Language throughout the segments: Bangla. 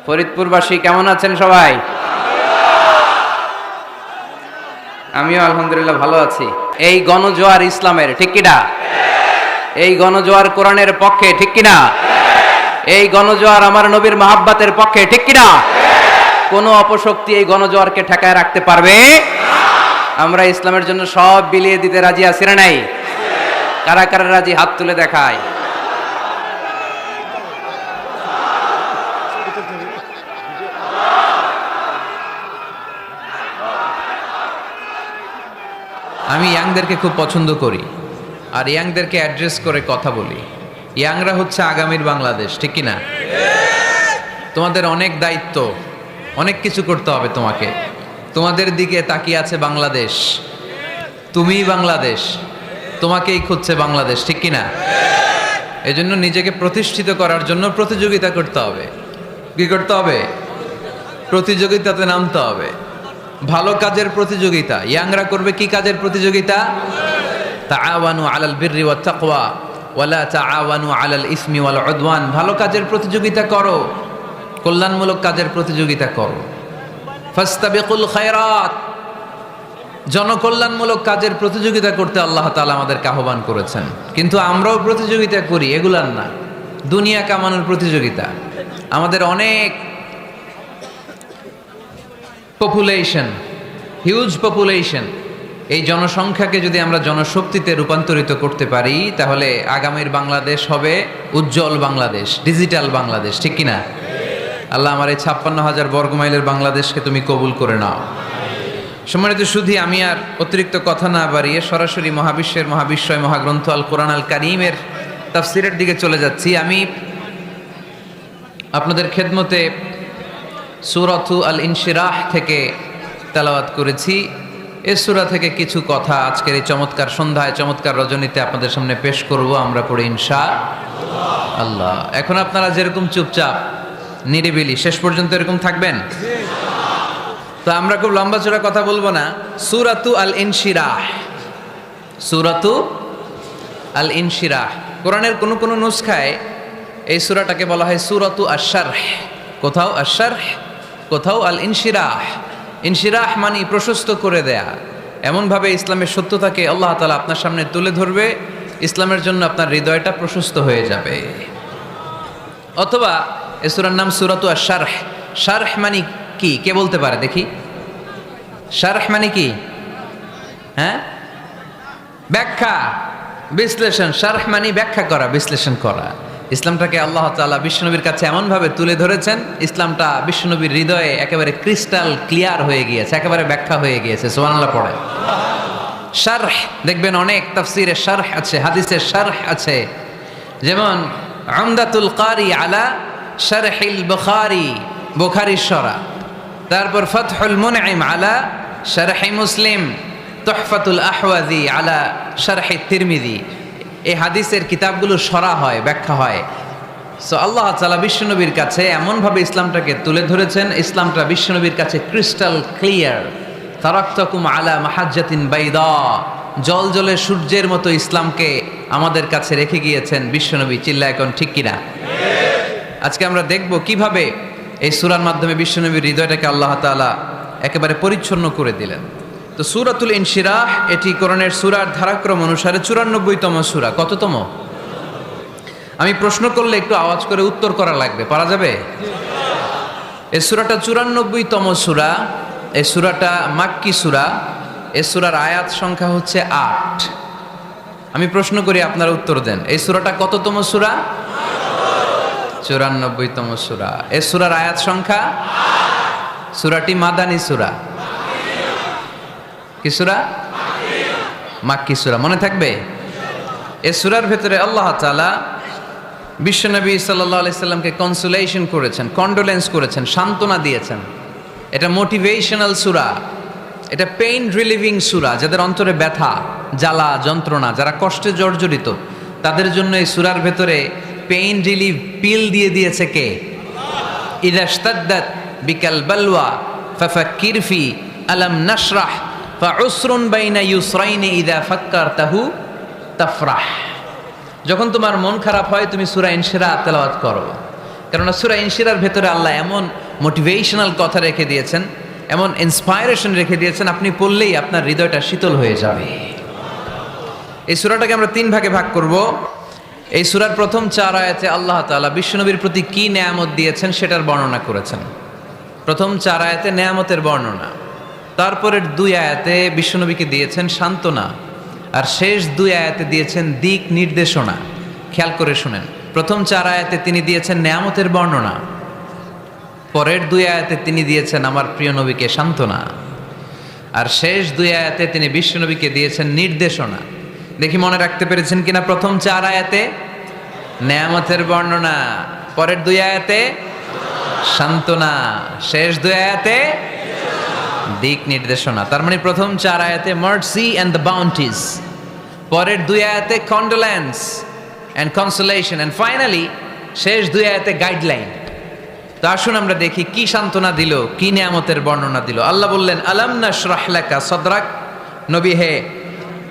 ফরিদপুরবাসী কেমন আছেন সবাই? আমিও আলহামদুলিল্লাহ ভালো আছি। এই গণজোয়ার ইসলামের, ঠিক কিনা? এই গণজোয়ার কোরআনের পক্ষে, ঠিক কিনা? এই গণজোয়ার আমার নবীর মাহাব্বাতের পক্ষে, ঠিক কিনা? কোনো অপশক্তি এই গণজোয়ারকে ঠেকায় রাখতে পারবে? আমরা ইসলামের জন্য সব বিলিয়ে দিতে রাজি আছি না নাই? কারা কারা রাজি হাত তুলে দেখায়। আমি ইয়াংদেরকে খুব পছন্দ করি আর ইয়াংদেরকে অ্যাড্রেস করে কথা বলি। ইয়াংরা হচ্ছে আগামীর বাংলাদেশ, ঠিক কিনা? তোমাদের অনেক দায়িত্ব, অনেক কিছু করতে হবে তোমাকে। তোমাদের দিকে তাকিয়ে আছে বাংলাদেশ, তুমিই বাংলাদেশ, তোমাকেই খুঁজছে বাংলাদেশ, ঠিক কিনা? এজন্য নিজেকে প্রতিষ্ঠিত করার জন্য প্রতিযোগিতা করতে হবে। কি করতে হবে? প্রতিযোগিতাতে নামতে হবে। ভালো কাজের প্রতিযোগিতা। ইয়াংরা করবে কি কাজের প্রতিযোগিতা? তাআওয়ানু আলাল বিররি ওয়াত তাকওয়া ওয়ালা তাআওয়ানু আলাল ইসমি ওয়াল উদওয়ান। ভালো কাজের প্রতিযোগিতা করো, কল্যাণমূলক কাজের প্রতিযোগিতা করো। ফাস্তাবিকুল খায়রাত। জনকল্যাণমূলক কাজের প্রতিযোগিতা করতে আল্লাহ তাআলা আমাদেরকে আহ্বান করেছেন। কিন্তু আমরাও প্রতিযোগিতা করি, এগুলার না, দুনিয়া কামানোর প্রতিযোগিতা। আমাদের অনেক পপুলেশন, হিউজ পপুলেশন। এই জনসংখ্যাকে যদি আমরা জনশক্তিতে রূপান্তরিত করতে পারি তাহলে আগামীর বাংলাদেশ হবে উজ্জ্বল বাংলাদেশ, ডিজিটাল বাংলাদেশ, ঠিক কিনা? আল্লাহ আমার এই 56,000 বর্গমাইলের বাংলাদেশকে তুমি কবুল করে নাও। সম্মানিত সুধী, আমি আর অতিরিক্ত কথা না বাড়িয়ে সরাসরি মহাবিশ্বের মহাবিশ্বয় মহাগ্রন্থ আল কোরআন আল কারীমের তাফসীরের দিকে চলে যাচ্ছি। আমি আপনাদের খেদমতে সূরাতু আল ইনশিরাহ থেকে তেলাওয়াত করেছি। এই সূরা থেকে কিছু কথা আজকের এই চমৎকার সন্ধ্যায়, চমৎকার রজনীতে আপনাদের সামনে পেশ করব। আমরা পড়ে ইনশাআল্লাহ। এখন আপনারা যেরকম চুপচাপ নিরিবিলি শেষ পর্যন্ত এরকম থাকবেন তো আমরা খুব লম্বা চড়া কথা বলবো না। সূরাতু আল ইনশিরাহ, সূরাতু আল ইনশিরাহ। কোরআনের কোন কোন নুসখায় এই সূরাটাকে বলা হয় সূরাতু আশ-শারহ। কোথাও আশ-শারহ, কোথাও আল ইনশিরাহ। ইনশিরাহ মানে প্রশস্ত করে দেয়া। এমনভাবে ইসলামের সত্যতাকে আল্লাহ তাআলা আপনার সামনে তুলে ধরবে, ইসলামের জন্য আপনার হৃদয়টা প্রশস্ত হয়ে যাবে। অথবা এই সূরার নাম সূরাতু আশ-শারহ। শারহ মানে কি? কে বলতে পারে দেখি? শারহ মানে কি? হ্যাঁ, ব্যাখ্যা, বিশ্লেষণ। শারহ মানে ব্যাখ্যা করা, বিশ্লেষণ করা। ইসলামটাকে আল্লাহ তাআলা বিশ্বনবীর কাছে এমনভাবে তুলে ধরেছেন, ইসলামটা বিশ্বনবীর হৃদয়ে একেবারে ক্রিস্টাল ক্লিয়ার হয়ে গিয়েছে, একেবারে ব্যাখ্যা হয়ে গিয়েছে। সুবহানাল্লাহ পড়ে। শারহ দেখবেন অনেক তাফসীরে শারহ আছে, হাদিসের শারহ আছে। যেমন উমদাতুল কারি আলা শারহিল বুখারী, বুখারীর শরহ। তারপর ফাতহুল মুনঈম আলা শারহি মুসলিম, তুহফাতুল আহওয়াযী আলা শারহি তিরমিযী। এই হাদিসের কিতাবগুলো শরা হয়, ব্যাখ্যা হয়। সো আল্লাহ তাআলা বিশ্বনবীর কাছে এমনভাবে ইসলামটাকে তুলে ধরেছেন, ইসলামটা বিশ্বনবীর কাছে ক্রিস্টাল ক্লিয়ার। তারাকতুকুম আলা মাহাজ্জাতিন বাইদা। জল জলে সূর্যের মতো ইসলামকে আমাদের কাছে রেখে গিয়েছেন বিশ্বনবী। চিল্লায় এখন ঠিক কিনা? আজকে আমরা দেখব কিভাবে এই সূরার মাধ্যমে বিশ্বনবীর হৃদয়টাকে আল্লাহ তাআলা একেবারে পরিচ্ছন্ন করে দিলেন। তো সূরাতুল ইনশিরাহ এটি কোরআনের সূরার ধারাক্রম অনুসারে 94তম সূরা। কততম? আমি প্রশ্ন করলে একটু আওয়াজ করে উত্তর করা লাগবে, পারা যাবে? এই সূরাটা 94তম সূরা। এই সূরাটা মাক্কি সূরা। এই সূরার আয়াত সংখ্যা হচ্ছে 8। আমি প্রশ্ন করি, আপনারা উত্তর দেন। এই সূরাটা কততম সূরা? 94তম সূরা। এই সূরার আয়াত সংখ্যা 8। সূরাটি মাদানী সূরা। কি সূরা? মাক্কি সূরা। মনে থাকবে? এই সূরার ভেতরে আল্লাহ তাআলা বিশ্বনবী সাল্লাল্লাহু আলাইহি সাল্লামকে কনসোলেশন করেছেন, কন্ডোলেন্স করেছেন, সান্ত্বনা দিয়েছেন। এটা মোটিভেশনাল সূরা, এটা পেইন রিলিভিং সূরা। যাদের অন্তরে ব্যথা, জ্বালা, যন্ত্রণা, যারা কষ্টে জর্জরিত, তাদের জন্য এই সূরার ভেতরে পেইন রিলিভ পিল দিয়ে দিয়েছে কে? ইযা ইশতাদ্দাত বিকাল বালওয়া ফাফাক্কির ফি আলাম নাশরাহ ফাউসরুন বাইনা ইউসরাইনি ইযা ফাক্কারতাহু তাফরাহ। যখন তোমার মন খারাপ হয় তুমি সূরা ইনশিরাহ তেলাওয়াত করো। কেননা সূরা ইনশিরার ভেতরে আল্লাহ এমন মোটিভেশনাল কথা রেখে দিয়েছেন, এমন ইন্সপায়ারেশন রেখে দিয়েছেন, আপনি পড়লেই আপনার হৃদয়টা শীতল হয়ে যাবে। এই সূরাটাকে আমরা 3 ভাগে ভাগ করব। এই সূরার প্রথম 4 আয়াতে আল্লাহ তাআলা বিশ্বনবীর প্রতি কি নেয়ামত দিয়েছেন সেটার বর্ণনা করেছেন। প্রথম 4 আয়াতে নেয়ামতের বর্ণনা, তারপরের 2 আয়াতে বিশ্বনবীকে দিয়েছেন সান্ত্বনা, আর শেষ 2 আয়াতে দিয়েছেন দিক নির্দেশনা। খেয়াল করে শুনেন, প্রথম 4 আয়াতে তিনি দিয়েছেন নেয়ামতের বর্ণনা, পরের 2 আয়াতে তিনি দিয়েছেন আমার প্রিয় নবীকে সান্ত্বনা, আর শেষ 2 আয়াতে তিনি বিশ্বনবীকে দিয়েছেন নির্দেশনা। দেখি মনে রাখতে পেরেছেন কিনা? প্রথম 4 আয়াতে নেয়ামতের বর্ণনা, পরের 2 আয়াতে সান্ত্বনা, শেষ 2 আয়াতে দিক নির্দেশনা। তার মানে প্রথম 4 আয়াতে মার্সি এন্ড দ্য বাউন্টিজ, পরের 2 আয়াতে condolence and consolation, and finally শেষ 2 আয়াতে গাইডলাইন। তো আসুন আমরা দেখি কি সান্ত্বনা দিল, কি নিয়ামতের বর্ণনা দিল। আল্লাহ বললেন, আলাম নাশরাহ লাকা সাদরাক, নবী হে,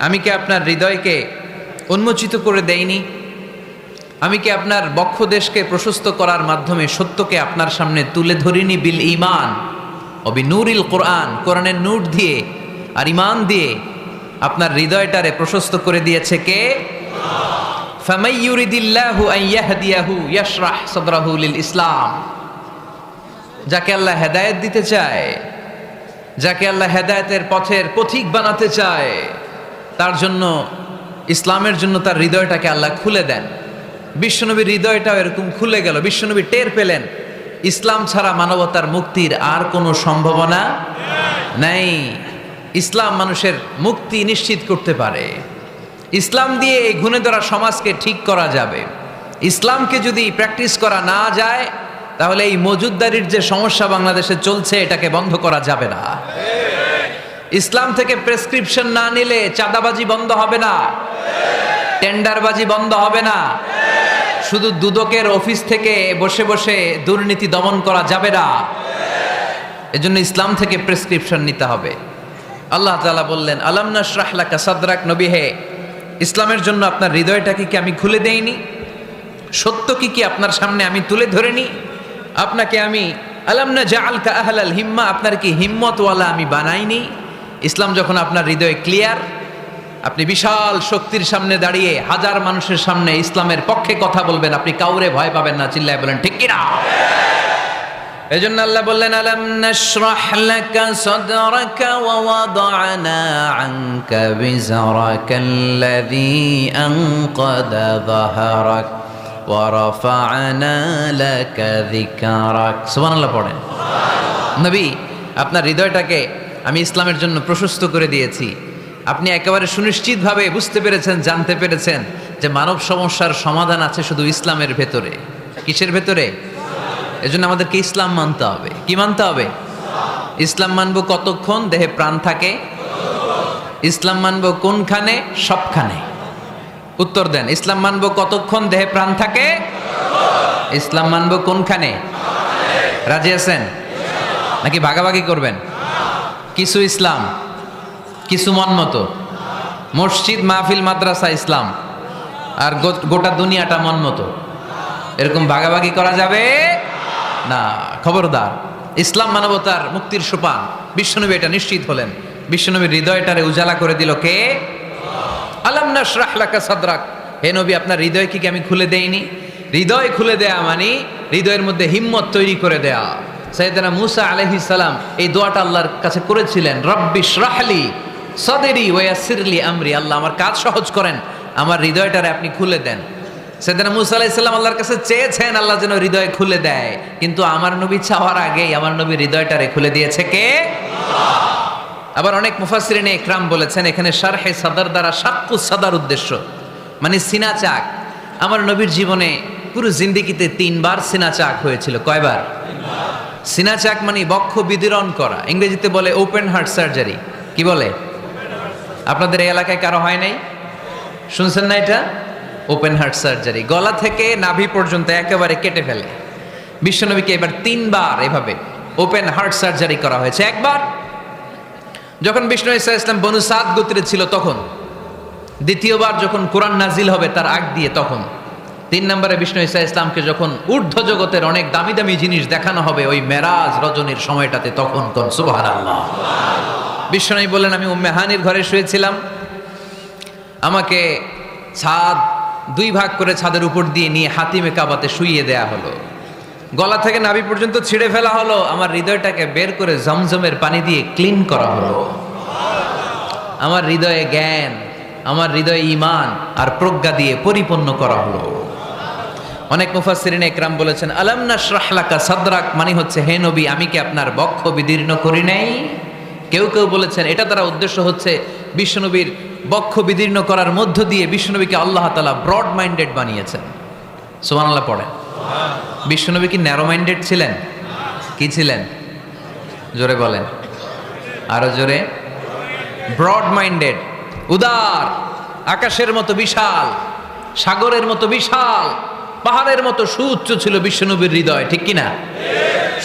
আমি কি আপনার হৃদয়কে উন্মোচিত করে দেইনি? আমি কি আপনার বক্ষদেশকে প্রশস্ত করার মাধ্যমে সত্যকে আপনার সামনে তুলে ধরিনি? বিল ঈমান ও বিনূরিল কোরআন, কোরআনের নূর দিয়ে আর ঈমান দিয়ে আপনার হৃদয়টারে প্রশস্ত করে দিয়েছে কে? ফামাই ইউরিদিল্লাহু আন ইয়াহদিয়াহু ইয়াশরাহ সাদরাহু লিল ইসলাম। যাকে আল্লাহ হেদায়েত দিতে চায়, যাকে আল্লাহ হেদায়েতের পথের পথিক বানাতে চায়, তার জন্য, ইসলামের জন্য তার হৃদয়টাকে আল্লাহ খুলে দেন। বিশ্বনবীর হৃদয়টাও এরকম খুলে গেল। বিশ্বনবী টের পেলেন ইসলাম ছাড়া মানবতার মুক্তির আর কোনো সম্ভাবনা নাই। ইসলাম মানুষের মুক্তি নিশ্চিত করতে পারে। ইসলাম দিয়ে এই গুণে ধরা সমাজকে ঠিক করা যাবে। ইসলামকে যদি প্র্যাকটিস করা না যায়, তাহলে এই মজুদদারির যে সমস্যা বাংলাদেশে চলছে, এটাকে বন্ধ করা যাবে না। ইসলাম থেকে প্রেসক্রিপশন না নিলে চাঁদাবাজি বন্ধ হবে না, টেন্ডারবাজি বন্ধ হবে না, শুধু দুদকের অফিস থেকে বসে বসে দুর্নীতি দমন করা যাবে না। এজন্য ইসলাম থেকে প্রেসক্রিপশন নিতে হবে। আল্লাহ তাআলা বললেন, আলাম নাশরাহ লাকা সাদরাক, নবী হে, ইসলামের জন্য আপনার হৃদয়টাকে কি আমি খুলে দেইনি? সত্য কি আপনার সামনে আমি তুলে ধরিনি? আপনাকে আমি আলাম নাজআলকা আহলাল হিম্মা, আপনার কি হিম্মতওয়ালা আমি বানাইনি? ইসলাম যখন আপনার হৃদয়ে ক্লিয়ার, আপনি বিশাল শক্তির সামনে দাঁড়িয়ে হাজার মানুষের সামনে ইসলামের পক্ষে কথা বলবেন, আপনি কাউরে ভয় পাবেন না। চিল্লায় বলেন ঠিক কিনা? এজন্য আল্লাহ বললেন, আলাম নাশরাহ লাকা সাদরাকা ওয়া ওয়াদা'না আনকা বিজরাকাল্লাযী আনকাদা যাহরাক ওয়া রাফা'না লাকা যিকরাক। সুবহানাল্লাহ পড়েন। নবী, আপনার হৃদয়টাকে আমি ইসলামের জন্য প্রশস্ত করে দিয়েছি। আপনি একেবারে সুনিশ্চিতভাবে বুঝতে পেরেছেন, জানতে পেরেছেন যে মানব সমস্যার সমাধান আছে শুধু ইসলামের ভেতরে। কিসের ভেতরে? এজন্য আমাদেরকে ইসলাম মানতে হবে। কি মানতে হবে? ইসলাম মানবো কতক্ষণ দেহে প্রাণ থাকে? ইসলাম মানবো কোনখানে? সবখানে। উত্তর দেন, ইসলাম মানবো কতক্ষণ দেহে প্রাণ থাকে? ইসলাম মানবো কোনখানে? রাজি আছেন নাকি ভাগাভাগি করবেন? কিছু ইসলাম, কিছু মন মতো। মসজিদ, মাহফিল, মাদ্রাসা ইসলাম, আর গোটা দুনিয়াটা মন মতো। এরকম ভাগাভাগি করা যাবে না, খবরদার। ইসলাম মানবতার মুক্তির সোপান। বিশ্বনবী এটা নিশ্চিত হলেন। বিশ্বনবীর হৃদয়টারে উজালা করে দিল কে? আলাম নাশরাহ লাকা সাদরাক, হে নবী, আপনার হৃদয় কি আমি খুলে দেইনি? হৃদয় খুলে দেয়া মানে হৃদয়ের মধ্যে হিম্মত তৈরি করে দেয়া। সাইয়েদনা মুসা আলাইহিস সালাম এই দোয়াটা আল্লাহর কাছে করেছিলেন, রব্বি ইশরাহলি সাদরি ওয়া ইয়াসসিরলি আমরি, আল্লাহ আমার কাজ সহজ করেন, আমার হৃদয়টারে আপনি খুলে দেন। সাইয়েদনা মুসা আলাইহিস সালাম আল্লাহর কাছে চেয়েছেন আল্লাহ যেন হৃদয় খুলে দেয়, কিন্তু আমার নবী চাওয়ার আগেই আমার নবীর হৃদয়টারে খুলে দিয়েছে কে? আল্লাহ। আবার অনেক মুফাসসিরিনে ইকরাম বলেছেন এখানে শারহে সাদর দ্বারা শাক্কু সাদার উদ্দেশ্য, মানে সিনা চাক। আমার নবীর জীবনে পুরো জিন্দেগিতে 3 বার সিনা চাক হয়েছিল। কয়বার? 3 বার। সিনা চাক মানে বক্ষ বিদীর্ণ করা, ইংরেজিতে বলে ওপেন হার্ট সার্জারি। কি বলে? আপনাদের এই এলাকায় কারো হয় নাই? শুনছেন না এটা? ওপেন হার্ট সার্জারি, গলা থেকে নাভি পর্যন্ত একেবারে কেটে ফেলে। বিশ্বনবীকে এবার 3 বার এভাবে ওপেন হার্ট সার্জারি করা হয়েছে। একবার যখন বিষ্ণু ঈসা ইসলাম বনু সাদ গোত্রে ছিল তখন, দ্বিতীয়বার যখন কোরআন নাজিল হবে তার আগ দিয়ে তখন, 3 নম্বরে বিষ্ণু ঈসা ইসলামকে যখন ঊর্ধ্ব জগতের অনেক দামি দামি জিনিস দেখানো হবে ওই মেরাজ রজনীর সময়টাতে, তখন কোন সুবহানাল্লাহ। বিশ্বনবী বললেন, আমি উম্মে হানির ঘরে শুয়েছিলাম, আমাকে ছাদ 2 ভাগ করে ছাদের উপর দিয়ে নিয়ে হাতিমে কাবাতে শুইয়ে দেয়া হলো, গলা থেকে নাভি পর্যন্ত ছিঁড়ে ফেলা হলো, আমার হৃদয়টাকে বের করে জমজমের পানি দিয়ে ক্লিন করা হলো, আমার হৃদয়ে জ্ঞান, আমার হৃদয়ে ঈমান আর প্রজ্ঞা দিয়ে পরিপূর্ণ করা হলো। অনেক মুফাসসিরিন একরাম বলেছেন, আলাম নাশরাহ লাকা সাদরাক, মানে হচ্ছে হে নবী আমি কি আপনার বক্ষ বিদীর্ণ করি নাই। কেউ কেউ বলেছেন এটা দ্বারা উদ্দেশ্য হচ্ছে বিশ্বনবীর বক্ষ বিদীর্ণ করার মধ্য দিয়ে বিশ্বনবীকে আল্লাহ তাআলা ব্রড মাইন্ডেড বানিয়েছেন। সুবহানাল্লাহ পড়েন। বিশ্বনবী কি ন্যারো মাইন্ডেড ছিলেন? কি ছিলেন? জোরে বলেন, আরো জোরে। ব্রড মাইন্ডেড, উদার, আকাশের মতো বিশাল, সাগরের মতো বিশাল, পাহাড়ের মতো সুউচ্চ ছিল বিশ্বনবীর হৃদয়, ঠিক কিনা?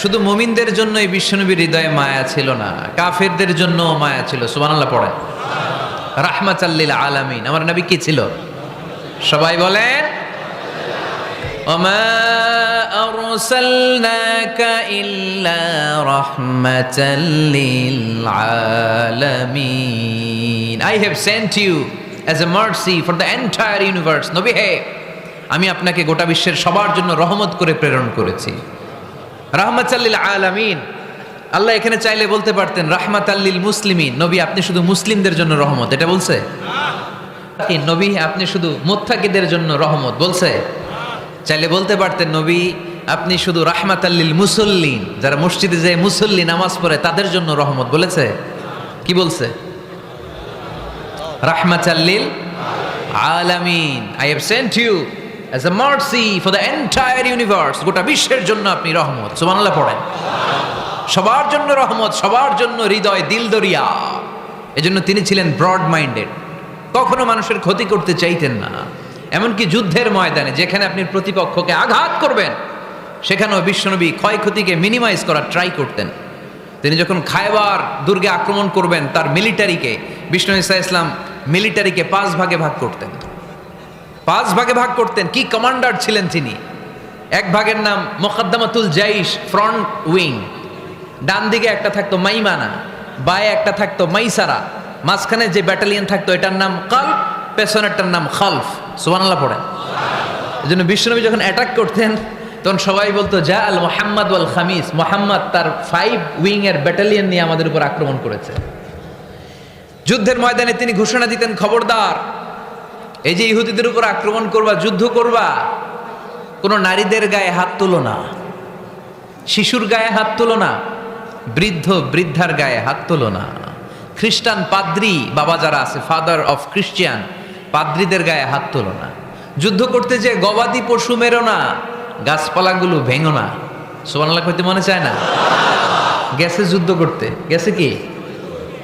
শুধু মুমিনদের জন্যই বিশ্বনবীর হৃদয়ে মায়া ছিল না, কাফেরদের জন্য মায়া ছিল। সুবহানাল্লাহ পড়েন। রাহমাতাল লিল আলামিন, আমার নবী কি ছিল? সবাই বলেন, ওমা আরসালনাকা ইল্লা রাহমাতাল লিল আলামিন, I have sent you as a mercy for the entire universe. নবী হে, আমি আপনাকে গোটা বিশ্বের সবার জন্য রহমত করে প্রেরণ করেছি। রাহমাতাল লিল আলামিন, আল্লাহ এখানে চাইলে বলতে পারতেন রাহমাতাল লিল মুসলিমিন, নবী আপনি শুধু মুসলিমদের জন্য রহমত, এটা বলছে? নবী আপনি শুধু মুত্তাকিদের জন্য রহমত, বলছে? চাইলে বলতে পারতেন নবী আপনি শুধু রাহমাতাল লিল মুসাল্লিন, যারা মসজিদে যায় মুসল্লি নামাজ পড়ে তাদের জন্য রহমত, বলেছে? কি বলছে? রাহমাতাল লিল আলামিন, I have sent you as a mercy for the entire universe, গোটা বিশ্বের জন্য আপনি রহমত। সুবহানাল্লাহ পড়েন। সবার জন্য রহমত, সবার জন্য হৃদয় দিল দরিয়া। এজন্য তিনি ছিলেন ব্রড মাইন্ডেড, কখনো মানুষের ক্ষতি করতে চাইতেন না। এমনকি যুদ্ধের ময়দানে যেখানে আপনি প্রতিপক্ষকে আঘাত করবেন সেখানেও বিশ্বনবী ক্ষয়ক্ষতিকে মিনিমাইজ করার ট্রাই করতেন। তিনি যখন খায়বার দুর্গে আক্রমণ করবেন তার মিলিটারিকে, বিষ্ণু ঈসা ইসলাম মিলিটারিকে 5 ভাগে ভাগ করতেন, 5 ভাগে ভাগ করতেন। কি কমান্ডার ছিলেন তিনি! এক ভাগের নাম মুকদ্দমাতুল জাইশ, ফ্রন্ট উইং, ডান দিকে একটা থাকতো মাইমানা, বায়ে একটা থাকতো মাইসারা, মাঝখানে যে ব্যাটালিয়ন থাকতো এটার নাম কলব, পেছনেরটার নাম খালফ। সুবহানাল্লাহ পড়েন। এজন্য বিশ্বনবী যখন অ্যাটাক করতেন তখন সবাই বলতো যা আল মুহাম্মদ ওয়াল খামিস, মুহাম্মদ তার 5 উইং এর ব্যাটালিয়ন নিয়ে আমাদের উপর আক্রমণ করেছে। যুদ্ধের ময়দানে তিনি ঘোষণা দিতেন, খবরদার, এই যে ইহুদিদের উপর আক্রমণ করবা, যুদ্ধ করবা, কোনো নারীদের গায়ে হাত তুলো না, শিশুর গায়ে হাত তুলো না, বৃদ্ধ বৃদ্ধার গায়ে হাত তুলো না, খ্রিস্টান পাদ্রী বাবা যারা আছে, ফাদার অফ খ্রিস্টিয়ান, পাদ্রীদের গায়ে হাত তুলো না, যুদ্ধ করতে যে গবাদি পশু মেরো না, গাছপালাগুলো ভেঙো না। সুবহানাল্লাহ কইতে মনে চায় না? গেছে যুদ্ধ করতে, গেছে কি,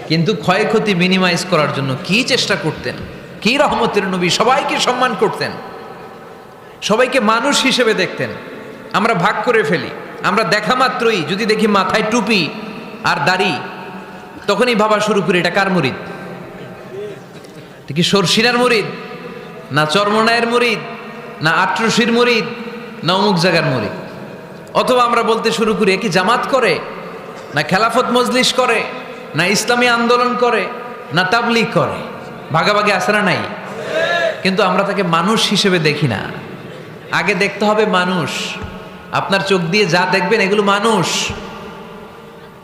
কিন্তু ক্ষয়ক্ষতি মিনিমাইজ করার জন্য কি চেষ্টা করতেন! কি রহমতের নবী! সবাইকে সম্মান করতেন, সবাইকে মানুষ হিসেবে দেখতেন। আমরা ভাগ করে ফেলি, আমরা দেখা মাত্রই যদি দেখি মাথায় টুপি আর দাড়ি, তখনই ভাবা শুরু করি এটা কার মুরিদ? এটা কি সরসিনার মুরিদ, না চরমনায়ের মুরিদ, না আটরশির মুরিদ, না অমুক জায়গার মুরিদ? অথবা আমরা বলতে শুরু করি কি জামাত করে, না খেলাফত মজলিস করে, না ইসলামী আন্দোলন করে, না তাবলীগ করে। ভাগাভাগি আসরা নাই, কিন্তু আমরা তাকে মানুষ হিসেবে দেখি না। আগে দেখতে হবে মানুষ। আপনার চোখ দিয়ে যা দেখবেন এগুলো মানুষ,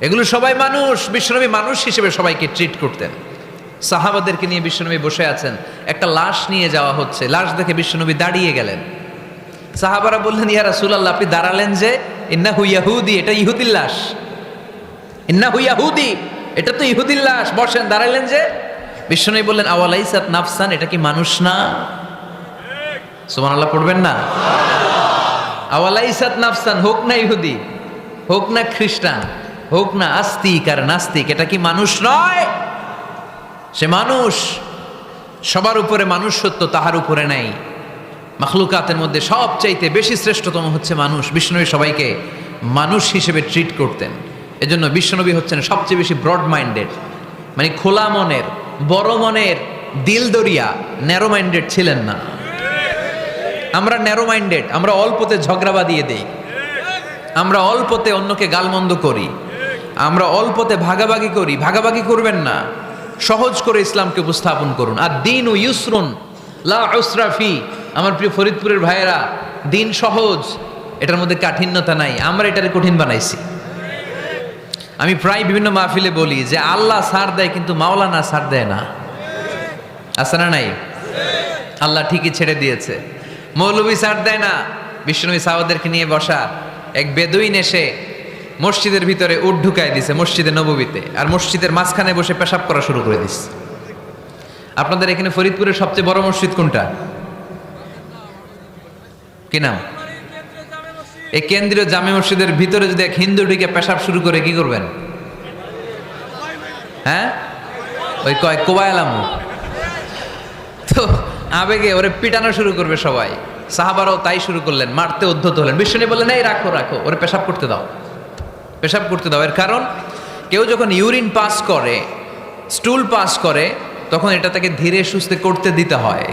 এগুলো সবাই মানুষ। বিশ্বনবী মানুষ হিসেবে সবাইকে ট্রিট করতেন। সাহাবাদেরকে নিয়ে বিশ্বনবী বসে আছেন, একটা লাশ নিয়ে যাওয়া হচ্ছে, লাশ দেখে বিশ্বনবী দাঁড়িয়ে গেলেন। সাহাবারা বললেন, ইয়া রাসূলুল্লাহ, আপনি দাঁড়ালেন যে? ইন্নাহু ইয়াহুদি, এটা ইহুদির লাশ। ইন্নাহু ইয়াহুদি, এটা তো ইহুদির লাশ, বসেন, দাঁড়ালেন যে? বিশ্বনবী বললেন, আওয়ালাইসাত নাফসান, এটা কি মানুষ না? সুবহানাল্লাহ পড়বেন না? আওয়ালাইসাত নাফসান, হোক না ইহুদি, হোক না খ্রিস্টান, হোক না আস্তিক আর নাস্তিক, এটা কি মানুষ নয়? সে মানুষ। সবার উপরে মানুষ সত্য, তাহার উপরে নাই। মাখলুকাতের মধ্যে সবচাইতে বেশি শ্রেষ্ঠতম হচ্ছে মানুষ। বিশ্বনবী সবাইকে মানুষ হিসেবে ট্রিট করতেন। এজন্য বিশ্বনবী হচ্ছেন সবচেয়ে বেশি ব্রড মাইন্ডেড, মানে খোলা মনের, বড় মনের, দিল দরিয়া, ন্যারো মাইন্ডেড ছিলেন না। আমরা ন্যারো মাইন্ডেড, আমরা অল্পতে ঝগড়া বাঁধিয়ে দেই, আমরা অল্পতে অন্যকে গালমন্দ করি, আমরা অল্পতে ভাগাভাগি করি। ভাগাভাগি করবেন না, সহজ করে ইসলামকে উপস্থাপন করুন। আর দিন ও ইউসরুন লা উসরা ফি। আমার প্রিয় ফরিদপুরের ভাইয়েরা, দিন সহজ, এটার মধ্যে কাঠিন্যতা নাই, আমরা এটারে কঠিন বানাইছি। আমি প্রায় বিভিন্ন মাহফিলে বলি যে আল্লাহ ছাড় দেয় কিন্তু মাওলানা ছাড় দেয় না, আছে না নাই? আল্লাহ ঠিকই ছেড়ে দিয়েছে, মৌলবী ছাড় দেয় না। বিশ্বনবী সাহাবাদেরকে নিয়ে বসা এক বেদুইন এসে মসজিদের ভিতরে উট ঢুকায় দিছে, মসজিদে নববীতে, আর মসজিদের মাঝখানে বসে পেশাব করা শুরু করে দিছে। আপনাদের এখানে ফরিদপুরের সবচেয়ে বড় মসজিদ কোনটা, কি নাম? এই কেন্দ্রীয় জামে মসজিদের ভিতরে যদি এক হিন্দু ঢুকে পেশাব শুরু করে কি করবেন? হ্যাঁ, ওই কয় কোবায়ালামু, তো আবেগে ওরে পিটানো শুরু করবে সবাই। সাহাবারাও তাই শুরু করলেন, মারতে উদ্ধত হলেন। বিশ্বনবী বললেন, এই রাখো রাখো, ওরে পেশাব করতে দাও, পেশাব করতে দাও। এর কারণ কেউ যখন ইউরিন পাস করে, স্টুল পাস করে, তখন এটা তাকে ধীরে সুস্থে করতে দিতে হয়।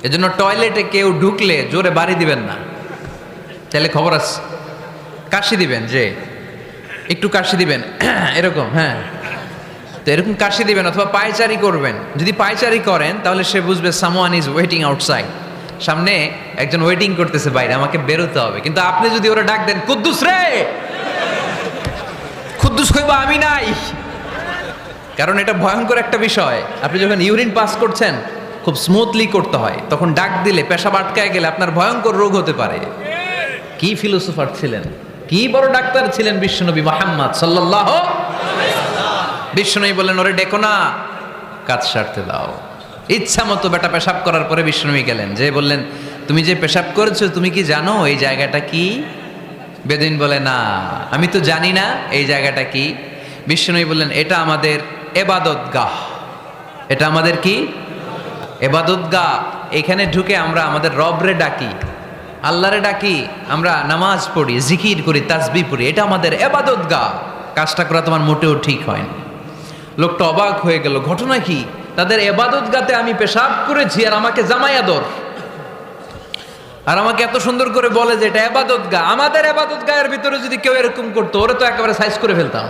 এজন্য টয়লেটে কেউ ঢুকলে জোরে বাড়ি দিবেন না, তাহলে খবর আছে। কাশি দিবেন, যে একটু কাশি দিবেন এরকম, হ্যাঁ, তো এরকম কাশি দিবেন। অথবা পায়চারি করবেন, যদি পায়চারি করেন তাহলে সে বুঝবে সামওয়ান ইজ ওয়েটিং আউটসাইড, সামনে একজন ওয়েটিং করতেছে বাইরে, আমাকে বেরোতে হবে। কিন্তু আপনি যদি ওরা ডাক দেন, কুদ্দুস রে, কুদ্দুস কইবা আমি নাই, কারণ এটা ভয়ঙ্কর একটা বিষয়। আপনি যখন ইউরিন পাস করছেন খুব স্মুথলি করতে হয়, তখন ডাক দিলে পেশাব আটকায় গেলে আপনার ভয়ঙ্কর রোগ হতে পারে। কি ফিলোসোফার ছিলেন, কি বড় ডাক্তার ছিলেন বিশ্বনবী মুহাম্মদ সাল্লাল্লাহু আলাইহি ওয়াসাল্লাম। বিশ্বনবী বললেন, ওরে ডেকো না, কাজ সারতে দাও। ইচ্ছা মতো বেটা পেশাব করার পরে বিশ্বনবী গেলেন, যে বললেন, তুমি যে পেশাব করেছো তুমি কি জানো এই জায়গাটা কি? বেদুইন বলে, না আমি তো জানি না এই জায়গাটা কি। বিশ্বনবী বললেন, এটা আমাদের ইবাদতগাহ, এটা আমাদের কি? ইবাদতগাহ। এখানে ঢুকে আমরা আমাদের রবরে ডাকি, আল্লাহরে ডাকি, আমরা নামাজ পড়ি, জিকির করি, তাসবিহ পড়ি, এটা আমাদের ইবাদতগাহ। কাজটা করা তোমার মোটেও ঠিক হয়নি। লোকটা অবাক হয়ে গেল, ঘটনা কি? তাদের ইবাদতগাতে আমি পেশাব করেছি আর আমাকে জামাই আদর, আর আমাকে এত সুন্দর করে বলে যে এটা ইবাদতগাহ। আমাদের ইবাদতগাহের ভিতরে যদি কেউ এরকম করতো, ওরে তো একেবারে সাইজ করে ফেলতাম।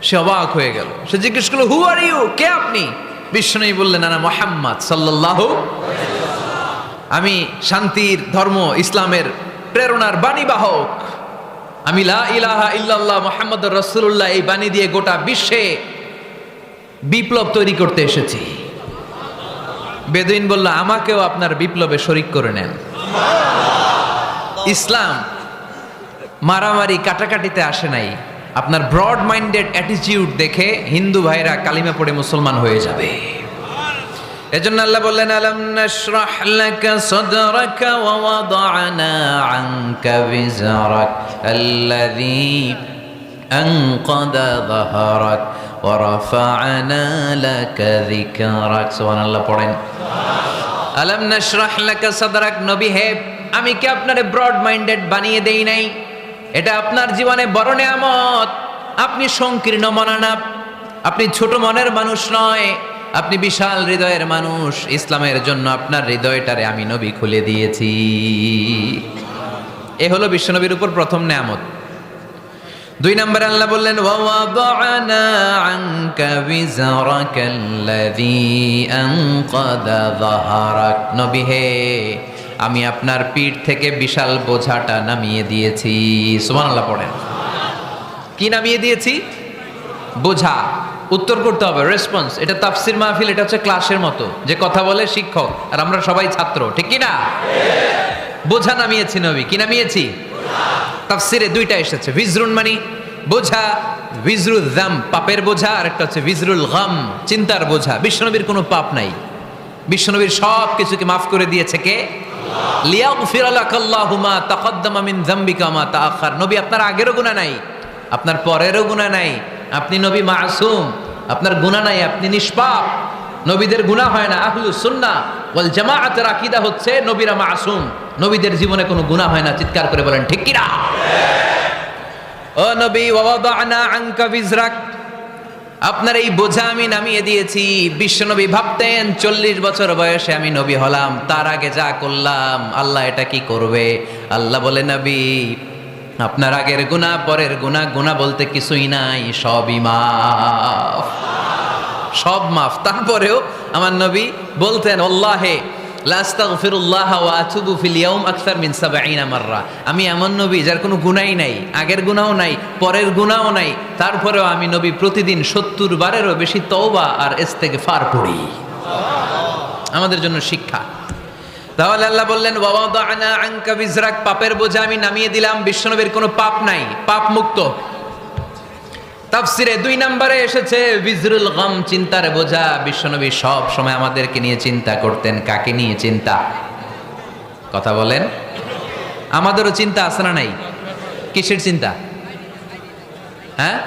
সে অবাক হয়ে গেল, সে জিজ্ঞেস করলো, হু আর ইউ, কে আপনি? বিশ্বনবী বললেন, আনা মুহাম্মদ সাল্লাল্লাহু আলাইহি ওয়াসাল্লাম, আমি শান্তির ধর্ম ইসলামের প্রেরণার বাণীবাহক। আমি লা ইলাহা ইল্লাল্লাহ মুহাম্মাদুর রাসূলুল্লাহ এই বাণী দিয়ে গোটা বিশ্বে বিপ্লব তৈরি করতে এসেছি। বেদুইন বলল, আমাকেও আপনার বিপ্লবে শরীক করে নেন। ইসলাম মারামারি কাটাকাটিতে আসে নাই। আপনার ব্রড মাইন্ডেড অ্যাটিটিউড দেখে হিন্দু ভাইরা কালিমা পড়ে মুসলমান হয়ে যাবে। এজন্য আল্লাহ বললেন, আলাম নাশরাহ লাকা সাদরাকা ওয়া ওয়াদা'না আনকা বিজরাক আল্লাযী আনকাদা যাহরাক ওয়া রাফা'না লাকা যিকরাক। সুবহানাল্লাহ পড়েন। আলাম নাশরাহ লাকা সাদরাক, নবী হে, আমি কি আপনারে ব্রড মাইন্ডেড বানিয়ে দেই নাই? এটা আপনার জীবনে বড় নেয়ামত। আপনি সংকীর্ণ মনা না, আপনি ছোট মনের মানুষ নয়, আপনি বিশাল হৃদয়ের মানুষ। ইসলামের জন্য আপনার হৃদয়টারে আমি নবী খুলে দিয়েছি। এ হলো বিশ্বনবীর উপর প্রথম নেয়ামত। 2 নম্বরে আল্লাহ বললেন, ওয়া ওয়াদা'না আনকা বিজরাকাল্লাযী আনকাদা যাহরাক, নবী হে, আমি আপনার পিঠ থেকে বিশাল বোঝাটা নামিয়ে দিয়েছি। সুবহানাল্লাহ পড়েন। কি নামিয়ে দিয়েছি? বোঝা। উত্তর করতে হবে, রেসপন্স। এটা তাফসির মাহফিল, এটা হচ্ছে ক্লাসের মতো, যে কথা বলে শিক্ষক আর আমরা সবাই ছাত্র, ঠিক কি না? বোঝা নামিয়েছি নবী। কি নামিয়েছি? তাফসিরে 2টা এসেছে, ভিজরুন মানে বোঝা, ভিজরুল যাম পাপের বোঝা, আর একটা হচ্ছে ভিজরুল গাম চিন্তার বোঝা। বিশ্বনবীর কোনো পাপ নাই, বিশ্বনবীর সব কিছুকে মাফ করে দিয়েছে কে? লিয়াগফিরা লাকাল্লাহু মা তাকদ্দামা মিন যামবিকা মা তাআখার। নবী আপনার আগেরও গুনাহ নাই, আপনার পরেরও গুনাহ নাই, আপনি নবী মাসুম, আপনার গুনাহ নাই, আপনি নিষ্পাপ। নবীদের গুনাহ হয় না। আহলুস সুন্নাহ ওয়াল জামাআতের আকীদা হচ্ছে নবীরা মাসুম, নবীদের জীবনে কোনো গুনাহ হয় না। চিৎকার করে বলেন ঠিক কি না? ও নবী, ওয়া ওয়াদা'না আনকা বিজরাক, আপনার এই বোঝা আমি নামিয়ে দিয়েছি। বিশ্বনবী ভাবতেন 40 বছর বয়সে আমি নবী হলাম, তার আগে যা করলাম আল্লাহ এটা কি করবে। আল্লাহ বলে, নবী আপনার আগের গুনাহ পরের গুনাহ, গুনাহ বলতে কিছুই নাই, সবই মাফ, সব মাফ। তারপরেও আমার নবী বলতেন, আল্লাহে লা আস্তাগফিরুল্লাহ ওয়া আতুবু ফিল ইয়াউম আকসার মিন 70 মাররা। আমি এমন নবী যার কোনো গুনাহই নাই, আগের গুনাহও নাই, পরের গুনাহও নাই, তারপরেও আমি নবী প্রতিদিন 70 বারেরও বেশি তওবা আর ইস্তেগফার পড়ি। আমাদের জন্য শিক্ষা। তাহলে আল্লাহ বললেন, ওয়া ওয়াদানা আনকা বিজরাক, পাপের বোঝা আমি নামিয়ে দিলাম। বিশ্বনবীর কোনো পাপ নাই, পাপ মুক্ত। তাফসিরে 2 নম্বরে এসেছে বিজরুল গাম, চিন্তার বোঝা। বিশ্বনবী সব সময় আমাদেরকে নিয়ে চিন্তা করতেন। কাকে নিয়ে চিন্তা? কথা বলেন। আমাদেরও চিন্তা আছে না নাই? কিসের চিন্তা? হ্যাঁ,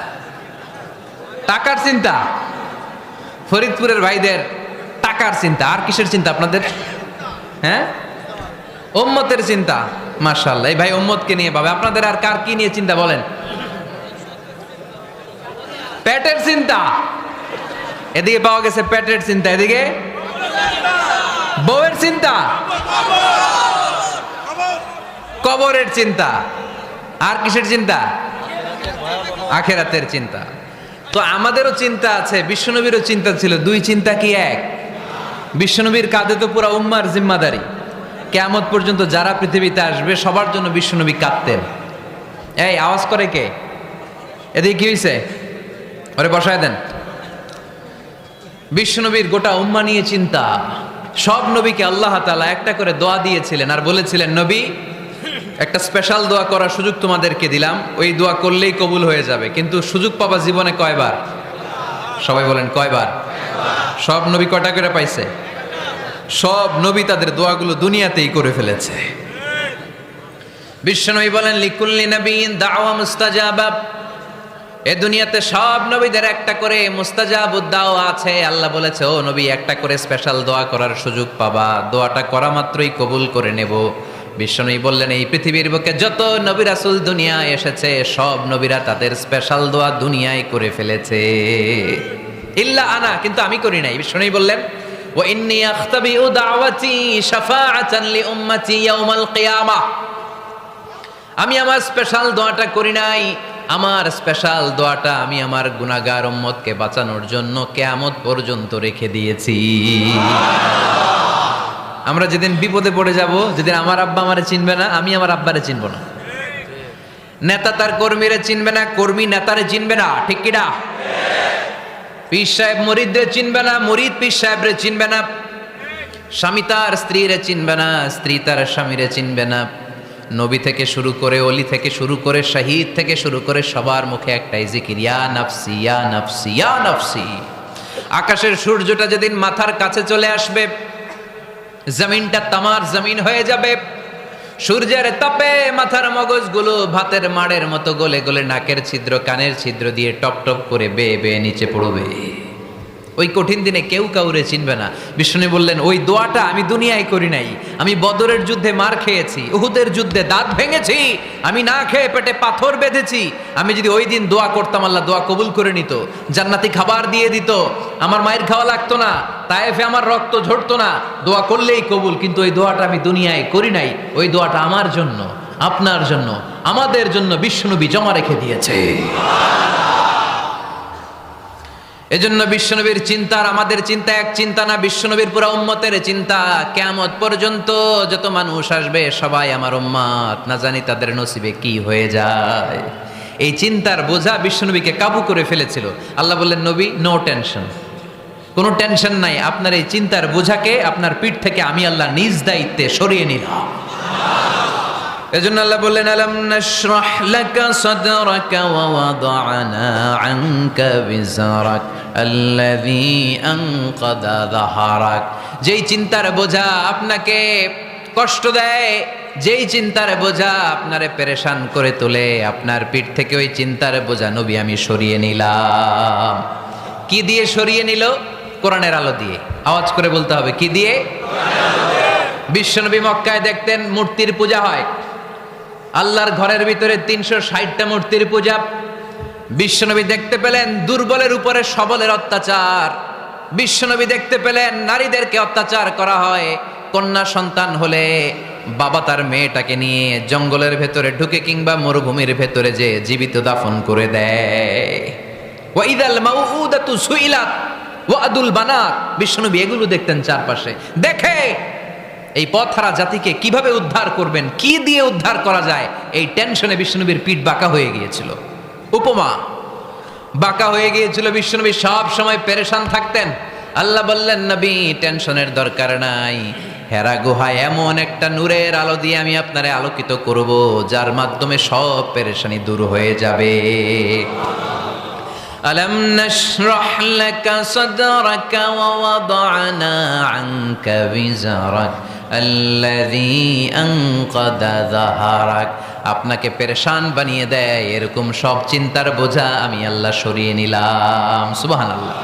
টাকার চিন্তা। ফরিদপুরের ভাইদের টাকার চিন্তা। আর কিসের চিন্তা আপনাদের? হ্যাঁ, উম্মতের চিন্তা। মাশাআল্লাহ, এই ভাই উম্মতকে নিয়ে ভাবে। আপনাদের আর কার কি নিয়ে চিন্তা বলেন? পেটের চিন্তা। এদিকে পাওয়া গেছে পেটের চিন্তা, এদিকে বউয়ের চিন্তা, কবরের চিন্তা। আর কিসের চিন্তা? আখিরাতের চিন্তা। তো আমাদেরও চিন্তা আছে, বিশ্বনবীরও চিন্তা ছিল। 2 চিন্তা কি এক? বিশ্বনবীর কাঁধে তো পুরা উম্মার জিম্মাদারি। কিয়ামত পর্যন্ত যারা পৃথিবীতে আসবে সবার জন্য বিশ্বনবী কাঁদতেন। এই আওয়াজ করে কে? এদিকে কি হয়েছে? ওরে বসায় দেন। বিশ্বনবীর গোটা উম্মাহ নিয়ে চিন্তা। সব নবীকে আল্লাহ তাআলা একটা করে দোয়া দিয়েছিলেন আর বলেছিলেন, নবী একটা স্পেশাল দোয়া করার সুযোগ তোমাদেরকে দিলাম, ওই দোয়া করলেই কবুল হয়ে যাবে। কিন্তু সুযোগ পাবা জীবনে কয়বার? সবাই বলেন কয়বার? সব নবী কয়টা করে পাইছে? সব নবী তাদের দোয়াগুলো দুনিয়াতেই করে ফেলেছে। বিশ্বনবী বলেন, লিকুল্লি নবিয়্যিন দাওয়া মুস্তাজাবা। এ দুনিয়াতে সব নবীদের একটা করে মুস্তাজাবুদ দাওয়া আছে। আল্লাহ বলেছে, ও নবী একটা করে স্পেশাল দোয়া করার সুযোগ পাবা, দোয়াটা করা মাত্রই কবুল করে নেব। বিশ্বনবী বললেন, এই পৃথিবীর বুকে যত নবী রাসূল দুনিয়ায় এসেছে সব নবীরা তাদের স্পেশাল দোয়া দুনিয়ায় করে ফেলেছে, ইল্লা আনা, কিন্তু আমি করি নাই। বিশ্বনবী বললেন, ওয়া ইন্নী আখতাবিউ দাওয়াতি শাফাআতান লি উম্মতি ইয়াউমাল কিয়ামাহ। আমি আমার স্পেশাল দোয়াটা করি নাই। আমার স্পেশাল দোয়াটা আমি আমার গুনাহগার উম্মতকে বাঁচানোর জন্য কিয়ামত পর্যন্ত রেখে দিয়েছি। আমরা যেদিন বিপদে পড়ে যাব, যেদিন আমার আব্বা আমারে চিনবে না, আমি আমার আব্বারে চিনব না, নেতা তার কর্মীরে চিনবে না, কর্মী নেতারে চিনবে না, ঠিক কিনা? পীর সাহেব মুরিদরে চিনবে না, মুরিদ পীর সাহেবরে চিনবে না, স্বামী তার স্ত্রীরে চিনবে না, স্ত্রী তার স্বামীরে চিনবে না। নবী থেকে শুরু করে, অলি থেকে শুরু করে, শহীদ থেকে শুরু করে সবার মুখে একটাই জিকির, ইয়া নাফসি ইয়া নাফসি ইয়া নাফসি। আকাশের সূর্যটা যেদিন মাথার কাছে চলে আসবে, জমিনটা তামার জমিন হয়ে যাবে। সূর্যের তাপে মাথার মগজগুলো ভাতের মাড়ের মতো গলে গলে নাকের ছিদ্র, কানের ছিদ্র দিয়ে টপ টপ করে বেয়ে বেয়ে নিচে পড়বে। ওই কঠিন দিনে কেউ কাউরে চিনবে না। বিষ্ণু বললেন, ওই দোয়াটা আমি দুনিয়ায় করি নাই। আমি বদরের যুদ্ধে মার খেয়েছি, উহুদের যুদ্ধে দাঁত ভেঙেছি, আমি না খেয়ে পেটে পাথর বেঁধেছি। আমি যদি ওই দিন দোয়া করতাম, আল্লাহ দোয়া কবুল করে নিত, জান্নাতি খাবার দিয়ে দিত, আমার মায়ের খাওয়া লাগতো না, তায়েফে আমার রক্ত ঝরতো না, দোয়া করলেই কবুল। কিন্তু ওই দোয়াটা আমি দুনিয়ায় করি নাই। ওই দোয়াটা আমার জন্য, আপনার জন্য, আমাদের জন্য বিশ্বনবী জমা রেখে দিয়েছে। এজন্য বিশ্বনবীর চিন্তা আর আমাদের চিন্তা এক চিন্তা না। বিশ্বনবীর পুরা উম্মতের চিন্তা, কিয়ামত পর্যন্ত যত মানুষ আসবে সবাই আমার উম্মত, না জানি তাদের নসিবে কি হয়ে যায়। এই চিন্তার বোঝা বিশ্বনবীকে কাবু করে ফেলেছিল। আল্লাহ বললেন, নবী নো টেনশন, কোনো টেনশন নাই। আপনার এই চিন্তার বোঝাকে আপনার পিঠ থেকে আমি আল্লাহ নিজ দায়িত্বে সরিয়ে নিলাম। এজন্য আল্লাহ বললেন, আলাম নাশরাহ লাকা সাদরাকা ওয়া ওয়াদানা আনকা বিজরাক আল্লাযী আনকাদা যাহরাক। যেই চিন্তার বোঝা আপনাকে কষ্ট দেয়, যেই চিন্তার বোঝা আপনারে পেরেশান করে তোলে, আপনার পিঠ থেকে ওই চিন্তার বোঝা নবী আমি সরিয়ে নিলাম। কি দিয়ে সরিয়ে নিল? কোরআনের আলো দিয়ে। আওয়াজ করে বলতে হবে, কি দিয়ে? বিশ্বনবী মক্কায় দেখতেন মূর্তির পূজা হয়। আল্লাহর ঘরের ভিতরে 360টা মূর্তির পূজা। বিশ্বনবী দেখতে পেলেন দুর্বলের উপরে সবলের অত্যাচার, বিশ্বনবী দেখতে পেলেন নারীদেরকে অত্যাচার করা হয়। কন্যা সন্তান হলে বাবা তার মেয়েটাকে নিয়ে জঙ্গলের ভেতরে ঢুকে কিংবা মরুভূমির ভেতরে যে জীবিত দাফন করে দেয়। ওয়াইদাল মাউউদাতু সুইলাত ওয়াদুল বানাত, বিশ্বনবী এগুলো দেখতেন চারপাশে। দেখে এই পথহারা জাতিকে কিভাবে উদ্ধার করবেন, কি দিয়ে উদ্ধার করা যায়, এই টেনশনে বিশ্বনবীর পিঠ বাঁকা হয়ে গিয়েছিল। উপমা বাঁকা হয়ে গিয়েছিল, বিশ্বনবী সব সময় পেরেশান থাকতেন। আল্লাহ বললেন, নবী টেনশনের দরকার নাই, হেরা গুহায় এমন একটা নূরের আলো দিয়ে আমি আপনারে আলোকিত করব, যার মাধ্যমে সব পেরেশানি দূর হয়ে যাবে। আলম নাশরাহ লাকা সাদরাকা ওয়া ওয়াদানা আনকা বিজারাক আল্লাযী আনকাদা যাহারাক। আপনাকে পেরেশান বানিয়ে দেয় এরকম সব চিন্তার বোঝা আমি আল্লাহ সরিয়ে নিলাম। সুবহানাল্লাহ।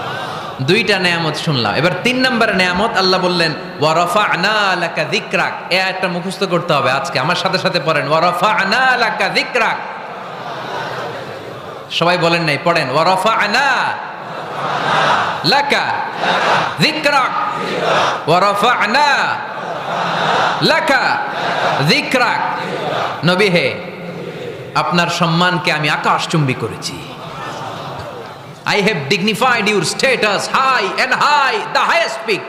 দুইটা নেয়ামত শুনলাম, এবার 3 নম্বর নেয়ামত আল্লাহ বললেন ওয়া রাফা'না লাকা যিকরাক। এই আয়াতটা মুখস্থ করতে হবে আজকে, আমার সাথে সাথে পড়েন ওয়া রাফা'না লাকা যিকরাক। সবাই বলেন নাই, পড়েন ওয়া রাফা'না লাকা যিকরাক ওয়া রাফা'না লাকা যিকরাক। নবী হে, আপনার সম্মানকে আমি আকাশচুম্বী করেছি। I have dignified your status high and high, the highest peak.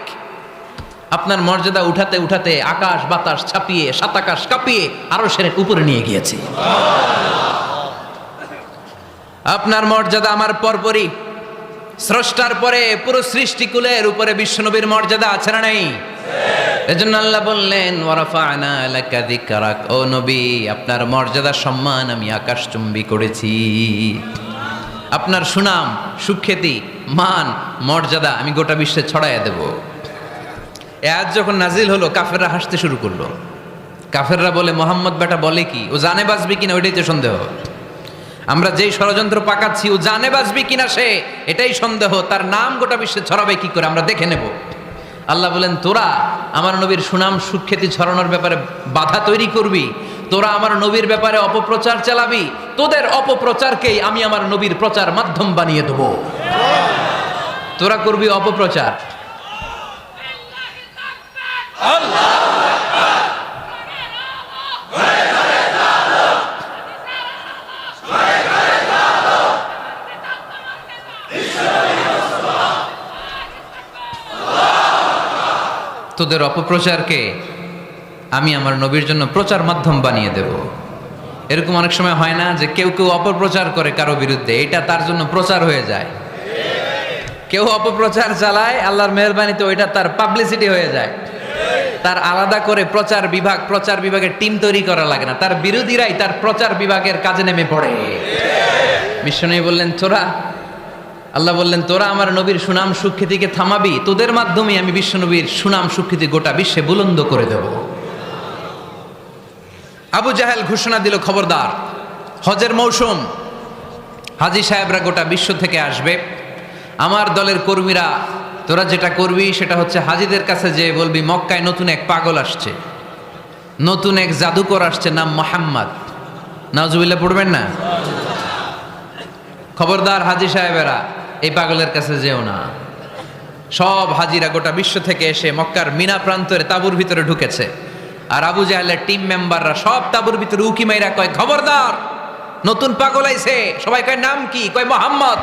আপনার মর্যাদা উঠাতে উঠাতে আকাশ বাতাস ছাপিয়ে সাতাকাশ কাঁপিয়ে আরশের উপরে নিয়ে গিয়েছি। আপনার মর্যাদা আমার পরপরই, স্রষ্টার পরে পুরো সৃষ্টিকুলের উপরে বিশ্বনবীর মর্যাদা আছে না নাই? এজন্য আল্লাহ বললেন ওয়া রাফা'না লাকা যিকরাক, ও নবী আপনার মর্যাদা সম্মান আমি আকাশচুম্বী করেছি। আপনার সুনাম সুখ্যাতি মান মর্যাদা আমি গোটা বিশ্বে ছড়াইয়া দেব। এ আয়াত যখন নাজিল হলো কাফেররা হাসতে শুরু করলো। কাফেররা বলে, মোহাম্মদ বেটা বলে কি, ও জানে বাঁচবি কিনা ওইটাই তো সন্দেহ। আমরা যেই ষড়যন্ত্র পাকাচ্ছি ও জানে বাঁচবি কিনা সে এটাই সন্দেহ, তার নাম গোটা বিশ্বে ছড়াবে কি করে আমরা দেখে নেব। আল্লাহ বলেন, তোরা আমার নবীর সুনাম সুখ্যাতি ছড়ানোর ব্যাপারে বাধা তৈরি করবি, তোরা আমার নবীর ব্যাপারে অপপ্রচার চালাবি, তোদের অপপ্রচারকেই আমি আমার নবীর প্রচার মাধ্যম বানিয়ে দেব। তোরা করবি অপপ্রচার। তোদের অপপ্রচারকে আমি আমার নবীর জন্য প্রচার মাধ্যম বানিয়ে দেব। এরকম অনেক সময় হয় না যে কেউ কেউ অপপ্রচার করে কারো বিরুদ্ধে, এটা তার জন্য প্রচার হয়ে যায়। কেউ অপপ্রচার চালায়, আল্লাহর মেহেরবানিতে ওইটা তার পাবলিসিটি হয়ে যায়। তার আলাদা করে প্রচার বিভাগের টিম তৈরি করা লাগে না, তার বিরোধীরাই তার প্রচার বিভাগের কাজে নেমে পড়ে। বিশ্বনবী বললেন, আল্লাহ বললেন, তোরা আমার নবীর সুনাম সুখ্যাতিকে থামাবি, তোদের মাধ্যমে আমি বিশ্বনবীর সুনাম সুখ্যাতি গোটা বিশ্বে বুলন্দ করে দেব। আবু জাহেল ঘোষণা দিল, খবরদার, হজের মৌসুম, হাজী সাহেবরা গোটা বিশ্ব থেকে আসবে, আমার দলের কর্মীরা তোরা যেটা করবি সেটা হচ্ছে হাজীদের কাছে যে বলবি মক্কায় নতুন এক পাগল আসছে, নতুন এক জাদুকর আসছে, নাম মুহাম্মদ। নাউজুবিল্লাহ পড়বেন না? খবরদার হাজী সাহেবেরা এই পাগলের কাছে যেও না। সব হাজিরা গোটা বিশ্ব থেকে এসে মক্কার মিনা প্রান্তরে তাঁবুর ভিতরে ঢুকেছে, আর আবু জাহেলের টিম মেম্বাররা সব তাঁবুর ভিতরে উকি মাইরা কয়, খবরদার, নতুন পাগল আইছে। সবাই কয়, নাম কি? কয়, মুহাম্মদ।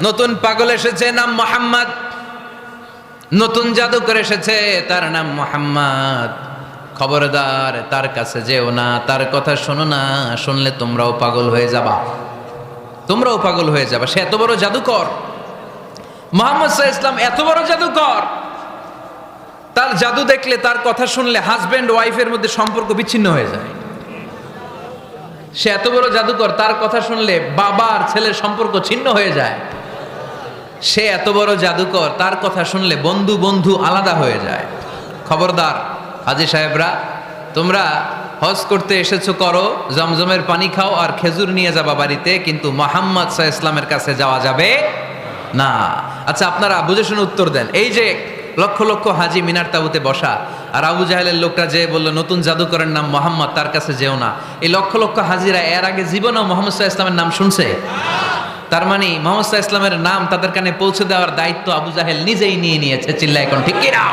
নতুন পাগল এসেছে, নাম মুহাম্মদ। নতুন জাদুকর এসেছে, তার নাম মুহাম্মদ। খবরদার, তার কাছে যেও না, তার কথা শোনো না, শুনলে তোমরাও পাগল হয়ে যাবা, তোমরাও পাগল হয়ে যাবা। সে এত বড় জাদুকর, মুহাম্মদ সাল্লাল্লাহু আলাইহি ওয়াসাল্লাম এত বড় জাদুকর, তার জাদু দেখলে, তার কথা শুনলে হাজব্যান্ড ওয়াইফের মধ্যে সম্পর্ক বিচ্ছিন্ন হয়ে যায়। সে এত বড় জাদুকর, তার কথা শুনলে বাবা আর ছেলের সম্পর্ক ছিন্ন হয়ে যায়। সে এত বড় জাদুকর, তার কথা শুনলে বন্ধু বন্ধু আলাদা হয়ে যায়। খবরদার হাজী সাহেবরা, তোমরা হজ করতে এসেছো করো, জমজমের পানি খাও আর খেজুর নিয়ে যাবা বাড়িতে, কিন্তু মুহাম্মদ সাল্লাল্লাহু আলাইহি ওয়াসাল্লামের কাছে যাওয়া যাবে না। আচ্ছা, আপনারা বুঝে শুনে উত্তর দেন। এই যে লক্ষ লক্ষ হাজী মিনার তাঁবুতে বসা, আর আবু জাহেলের লোকটা যে বললো নতুন জাদুকরের নাম মোহাম্মদ, তার কাছে যেও না। এই লক্ষ লক্ষ হাজিরা এর আগে জীবনেও মোহাম্মদ সাল্লাল্লাহু আলাইহি ওয়াসাল্লামের নাম শুনছে? তার মানে মোহাম্মদ সাল্লাল্লাহু আলাইহি ওয়াসাল্লামের নাম তাদের কানে পৌঁছে দেওয়ার দায়িত্ব আবু জাহেল নিজেই নিয়ে নিয়েছে। চিল্লায় এখন ঠিক কিনা?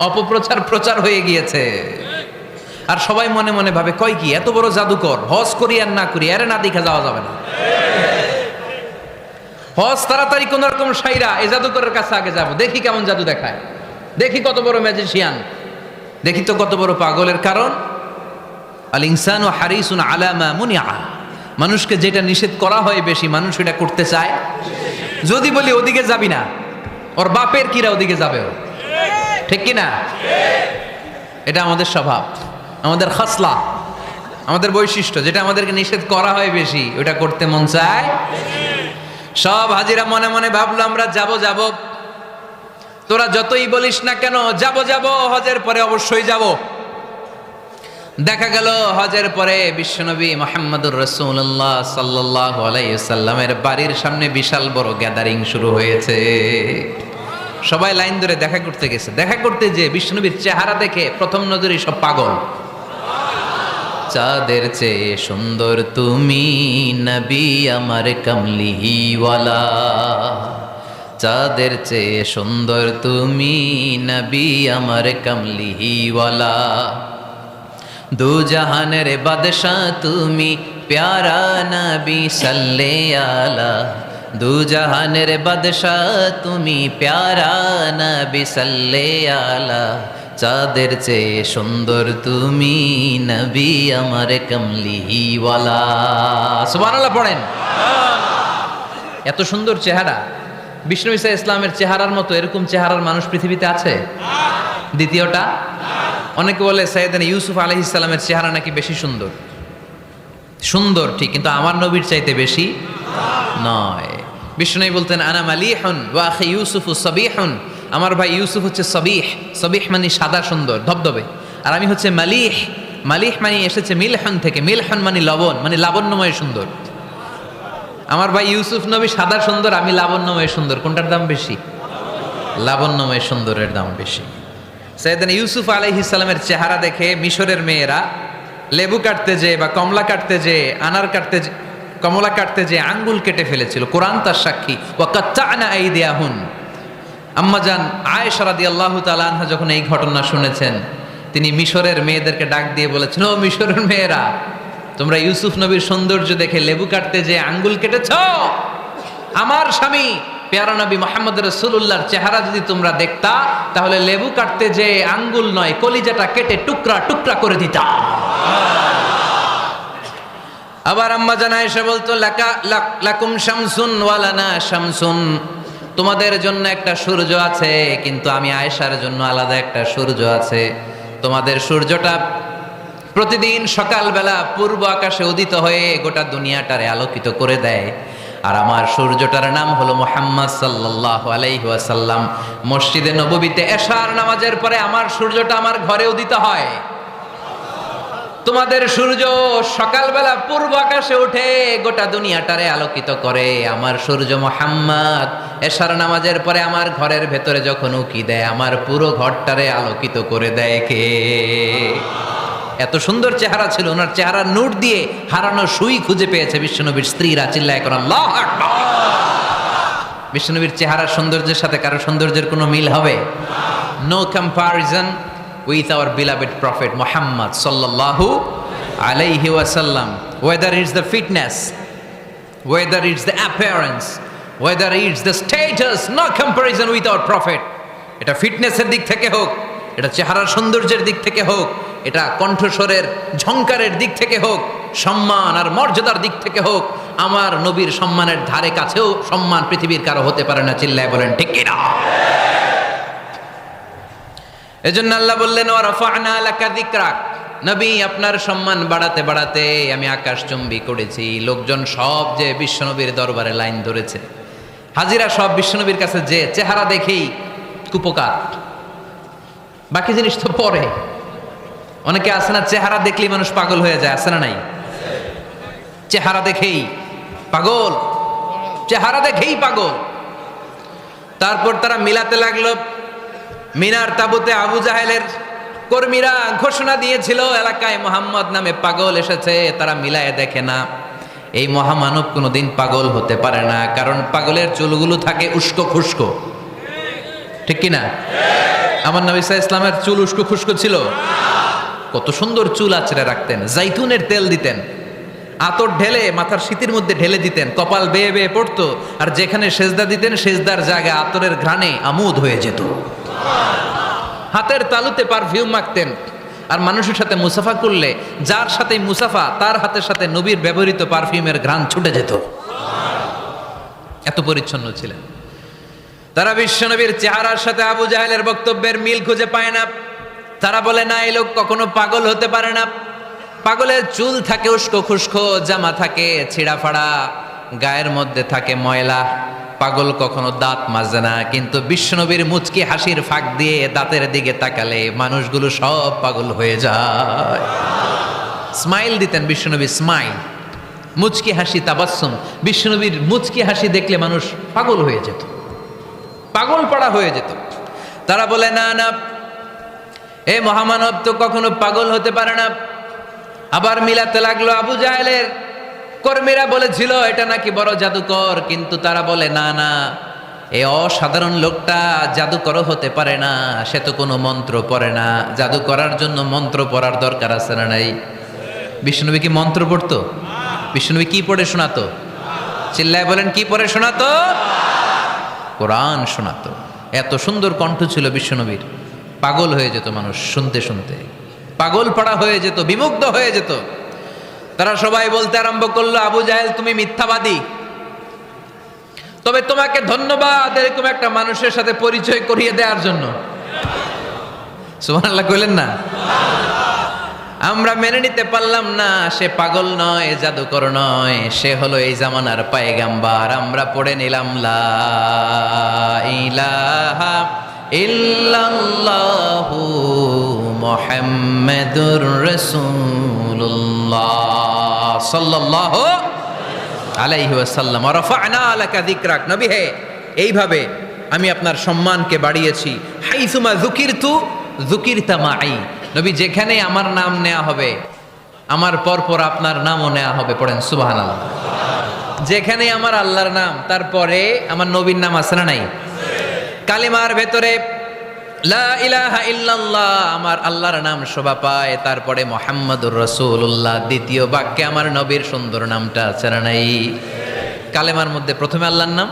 অপপ্রচার প্রচার হয়ে গিয়েছে। আর সবাই মনে মনে ভাবে, কয় কি এত বড় জাদুকর, হজ করি আর না করি এর না দেখা যাওয়া যাবে না। হজ তাড়াতাড়ি কোন রকম সাইরা এই জাদুকরের কাছে আগে যাব, দেখি কেমন জাদু দেখায়, দেখি কত বড় ম্যাজিশিয়ান, দেখি তো কত বড় পাগলের। কারণ আল ইনসানু হারিসুন আলা মা মুনিআ, মানুষকে যেটা নিষেধ করা হয় বেশি মানুষ এটা করতে চায়। যদি বলি ওদিকে যাবি না, ওর বাপের কিরা ওদিকে যাবে, ও ঠিক কি না? এটা আমাদের স্বভাব, আমাদের খাসলা, আমাদের বৈশিষ্ট্য। যেটা আমাদেরকে নিষেধ করা হয় বেশি ওটা করতে মন চায়। সব হাজিরা মনে মনে ভাবলো আমরা যাব যাব, তোরা যতই বলিস না কেন যাব যাব, হজের পরে অবশ্যই যাব। দেখা গেল হজের পরে বিশ্বনবী মুহাম্মদুর রাসূলুল্লাহ সাল্লাল্লাহু আলাইহি ওয়াসাল্লামের বাড়ির সামনে বিশাল বড় গ্যাদারিং শুরু হয়েছে। সবাই লাইন ধরে দেখা করতে গেছে। দেখা করতে যে বিশ্বনবীর চেহারা দেখে প্রথম নজরেই সব পাগল। চাঁদের চেয়ে সুন্দর তুমি নবী আমার কমলিওয়ালা, চাঁদের চেয়ে সুন্দর তুমি নবী আমার কমলিওয়ালা, দু জাহানের বাদশাহ তুমি প্যারা নবী সাল্লে আলা, দু জাহানের বাদশাহ তুমি প্যারা নবী সাল্লে আলা, চাঁদের চেয়ে সুন্দর তুমি নবী আমার কমলিওয়ালা। সুবহানাল্লাহ পড়েন। এত সুন্দর চেহারা, বিষ্ণু ঈসা ইসলামের চেহারার মতো এরকম চেহারার মানুষ পৃথিবীতে আছে? দ্বিতীয়টা, অনেকে বলে সাইয়েদনা ইউসুফ আলাইহিস সালামের চেহারা নাকি বেশি সুন্দর। সুন্দর ঠিক, কিন্তু আমার নবীর চাইতে বেশি নয়। বিষ্ণু বলতেন আনা মালিহুন ওয়া আখি ইউসুফু সাবিহুন, আমার ভাই ইউসুফ হচ্ছে সবিহ, সবিহ মানে সাদা সুন্দর ধবধবে, আর আমি হচ্ছে মালিহ, মালিহ মানে এসেছে মিলহন থেকে, মিলহন মানে লবণ, মানে লাবণ্যময় সুন্দর। আমার ভাই ইউসুফ নবী সাদা সুন্দর, আমি লাবণ্যময় সুন্দর। কোনটার দাম বেশি? লাবণ্যময় সুন্দরের দাম বেশি। সাইয়েদনা ইউসুফ আলাইহিস সালামের চেহারা দেখে মিশরের মেয়েরা লেবু কাটতে যে বা কমলা কাটতে যে, আনার কাটতে যে, কমলা কাটতে যে আঙ্গুল কেটে ফেলেছিল। কোরআন তার সাক্ষী, ওয়া কাত্তা'না আইদিয়াহুন। আম্মাজান আয়েশা রাদিয়াল্লাহু তাআলা আনহা যখন এই ঘটনা শুনেছেন, তিনি মিশরের মেয়েদেরকে ডাক দিয়ে বলেছেন, ও মিশরের মেয়েরা, তোমরা ইউসুফ নবীর সৌন্দর্য দেখে লেবু কাটতে যে আঙ্গুল কেটেছ, আমার স্বামী প্যারা নবী মুহাম্মদ রাসূলুল্লাহর চেহারা যদি তোমরা দেখতা, তাহলে লেবু কাটতে যে আঙ্গুল নয়, কলিজাটা কেটে টুকরা টুকরা করে দিতা। আবার আম্মাজান আয়েশা বলতো, লাকুম শামসুন ওয়া লানা শামসুন, তোমাদের জন্য একটা সূর্য আছে, কিন্তু আমি আয়েশার জন্য আলাদা একটা সূর্য আছে। তোমাদের সূর্যটা প্রতিদিন সকালবেলা পূর্ব আকাশে উদিত হয়ে গোটা দুনিয়াটারে আলোকিত করে দেয়, আর আমার সূর্যটার নাম হলো মুহাম্মদ সাল্লাল্লাহু আলাইহি ওয়াসাল্লাম। মসজিদে নববীতে এশার নামাজের পরে আমার সূর্যটা আমার ঘরে উদিত হয়। তোমাদের সূর্য সকালবেলা পূর্ব আকাশে উঠে গোটা দুনিয়াটারে আলোকিত করে, আমার সূর্য মুহাম্মদ এশার নামাজের পরে আমার ঘরের ভেতরে যখন উকি দেয়, আমার পুরো ঘরটারে আলোকিত করে দেয় কে? এত সুন্দর চেহারা ছিল, ওনার চেহারার নূর দিয়ে হারানো সুই খুঁজে পেয়েছে বিশ্বনবীর স্ত্রীরা। চিল্লায় কোন আল্লাহু আকবার। বিশ্বনবীর চেহারার সৌন্দর্যের সাথে কারো সৌন্দর্যের কোনো মিল হবে? No comparison with our beloved prophet Muhammad sallallahu alayhi wasallam. Whether it's the fitness, whether it's the appearance, whether it's the status, no comparison with our prophet. এটা ফিটনেসের দিক থেকে হোক, এটা চেহারার সৌন্দর্যের দিক থেকে হোক, এটা কণ্ঠস্বরের ঝংকারের দিক থেকে হোক, সম্মান আর মর্যাদার দিক থেকে হোক, আমার নবীর সম্মানের ধারে কাছেও সম্মান পৃথিবীর কারো হতে পারে না। চিল্লায় বলেন ঠিক কি না? এজন্য আল্লাহ বললেন, ওয়া রাফা'না লাকা যিকরাক, নবী আপনার সম্মান বাড়াতে বাড়াতে আমি আকাশচুম্বী করেছি। লোকজন সব যে বিশ্বনবীর দরবারে লাইন ধরেছে, হাজিরা সব বিশ্বনবীর কাছে যে চেহারা দেখেই কুপকার, বাকি জিনিস তো পরে। অনেকে আছে না, চেহারা দেখলেই মানুষ পাগল হয়ে যায়, আছে না নাই? চেহারা দেখেই পাগল, চেহারা দেখেই পাগল। তারপর তারা মিলাতে লাগলো, মিনার তাবুতে আবু জাহেলের কর্মীরা ঘোষণা দিয়েছিল এলাকায় মোহাম্মদ নামে পাগল এসেছে, তারা মিলায়ে দেখে না এই মহামানব কোনোদিন পাগল হতে পারে না, কারণ পাগলের চুলগুলো থাকে উস্কো খুস্কো, ঠিক কিনা? আমার নবী সাল্লাল্লাহু আলাইহি ইসলামের চুল উস্কো খুস্কো ছিল? কত সুন্দর চুল আঁচড়ে রাখতেন, জাইতুনের তেল দিতেন, আতর ঢেলে মাথার শীতের মধ্যে ঢেলে দিতেন, কপাল বেয়ে বেয়ে পড়তো, আর যেখানে সেজদা দিতেন সেজদার জায়গায় আতরের ঘ্রাণে আমোদ হয়ে যেত। হাতের তালুতে পারফিউম মাখতেন, আর মানুষের সাথে মুসাফা করলে যার সাথে মুসাফা তার হাতের সাথে নবীর ব্যবহৃত পারফিউমের ঘ্রাণ ছুটে যেত। এত পরিচ্ছন্ন ছিলেন তারা। বিশ্বনবীর চেহারার সাথে আবু জাহেলের বক্তব্যের মিল খুঁজে পায় না। তারা বলে না, এই লোক কখনো পাগল হতে পারে না। পাগলের চুল থাকে উস্কো খুস্কো, জামা থাকে ছিঁড়া ফাড়া, গায়ের মধ্যে থাকে ময়লা। পাগল কখনো দাঁত মাজে না, কিন্তু বিশ্বনবীর মুচকি হাসির ফাঁক দিয়ে দাঁতের দিকে তাকালে মানুষগুলো সব পাগল হয়ে যায়। স্মাইল দিতেন বিশ্বনবী, স্মাইল, মুচকি হাসি, তাবাসসুম। বিশ্বনবীর মুচকি হাসি দেখলে মানুষ পাগল হয়ে যেত, পাগল পাড়া হয়ে যেত। তারা বলে না না, এ মহামানব তো কখনো পাগল হতে পারে না। আবার মিলাতে লাগলো। আবু জাহেলের কর্মীরা বলেছিল এটা নাকি বড় জাদুকর, কিন্তু তারা বলে না না, এই অসাধারণ লোকটা জাদুকরও হতে পারে না, সে তো কোনো মন্ত্র পড়ে না। জাদু করার জন্য মন্ত্র পড়ার দরকার আছে না নাই? বিষ্ণুনবী কি মন্ত্র পড়তো? বিষ্ণুনবী কি পড়ে শোনাতো? চিল্লায় বলেন, কি পড়ে শোনাতো? কোরআন শোনাতো। এত সুন্দর কণ্ঠ ছিল বিশ্বনবীর, পাগল হয়ে যেত মানুষ শুনতে শুনতে, পাগল পাড়া হয়ে যেত, বিমুগ্ধ হয়ে যেত। তারা সবাই বলতে আরম্ভ করলো, আবু জাহেল তুমি মিথ্যাবাদী, তবে তোমাকে ধন্যবাদ এরকম একটা মানুষের সাথে পরিচয় করিয়ে দেওয়ার জন্য। সুবহানাল্লাহ কইলেন না? আমরা মেনে নিতে পারলাম না সে পাগল নয়, জাদুকর নয়, সে হলো এই জামানার পায়গাম্বার। আমরা পড়ে নিলাম লা ইলাহা ইল্লাল্লাহু মুহাম্মাদুর রাসূলুল্লাহ সাল্লাল্লাহু আলাইহি ওয়াসাল্লাম। ওয়া রাফা'না লাকা যিকরাক। নবী হে, এইভাবে আমি আপনার সম্মানকে বাড়িয়েছি। হাইসুমা যুকিরতু যুকিরতা মাই। নবী, যেখানে আমার নাম নেওয়া হবে আমার পরপর আপনার নামও নেওয়া হবে। পড়েন সুবহানাল্লাহ। যেখানে আমার আল্লাহর নাম, তারপরে আমার নবীর নাম আছে না নাই? কালিমার ভেতরে লা ইলাহা ইল্লাল্লাহ আমার আল্লাহর নাম শোভা পায়, তারপরে মুহাম্মাদুর রাসূলুল্লাহ দ্বিতীয় বাক্যে আমার নবীর সুন্দর নামটা আছে না নাই? কালেমার মধ্যে প্রথমে আল্লাহর নাম,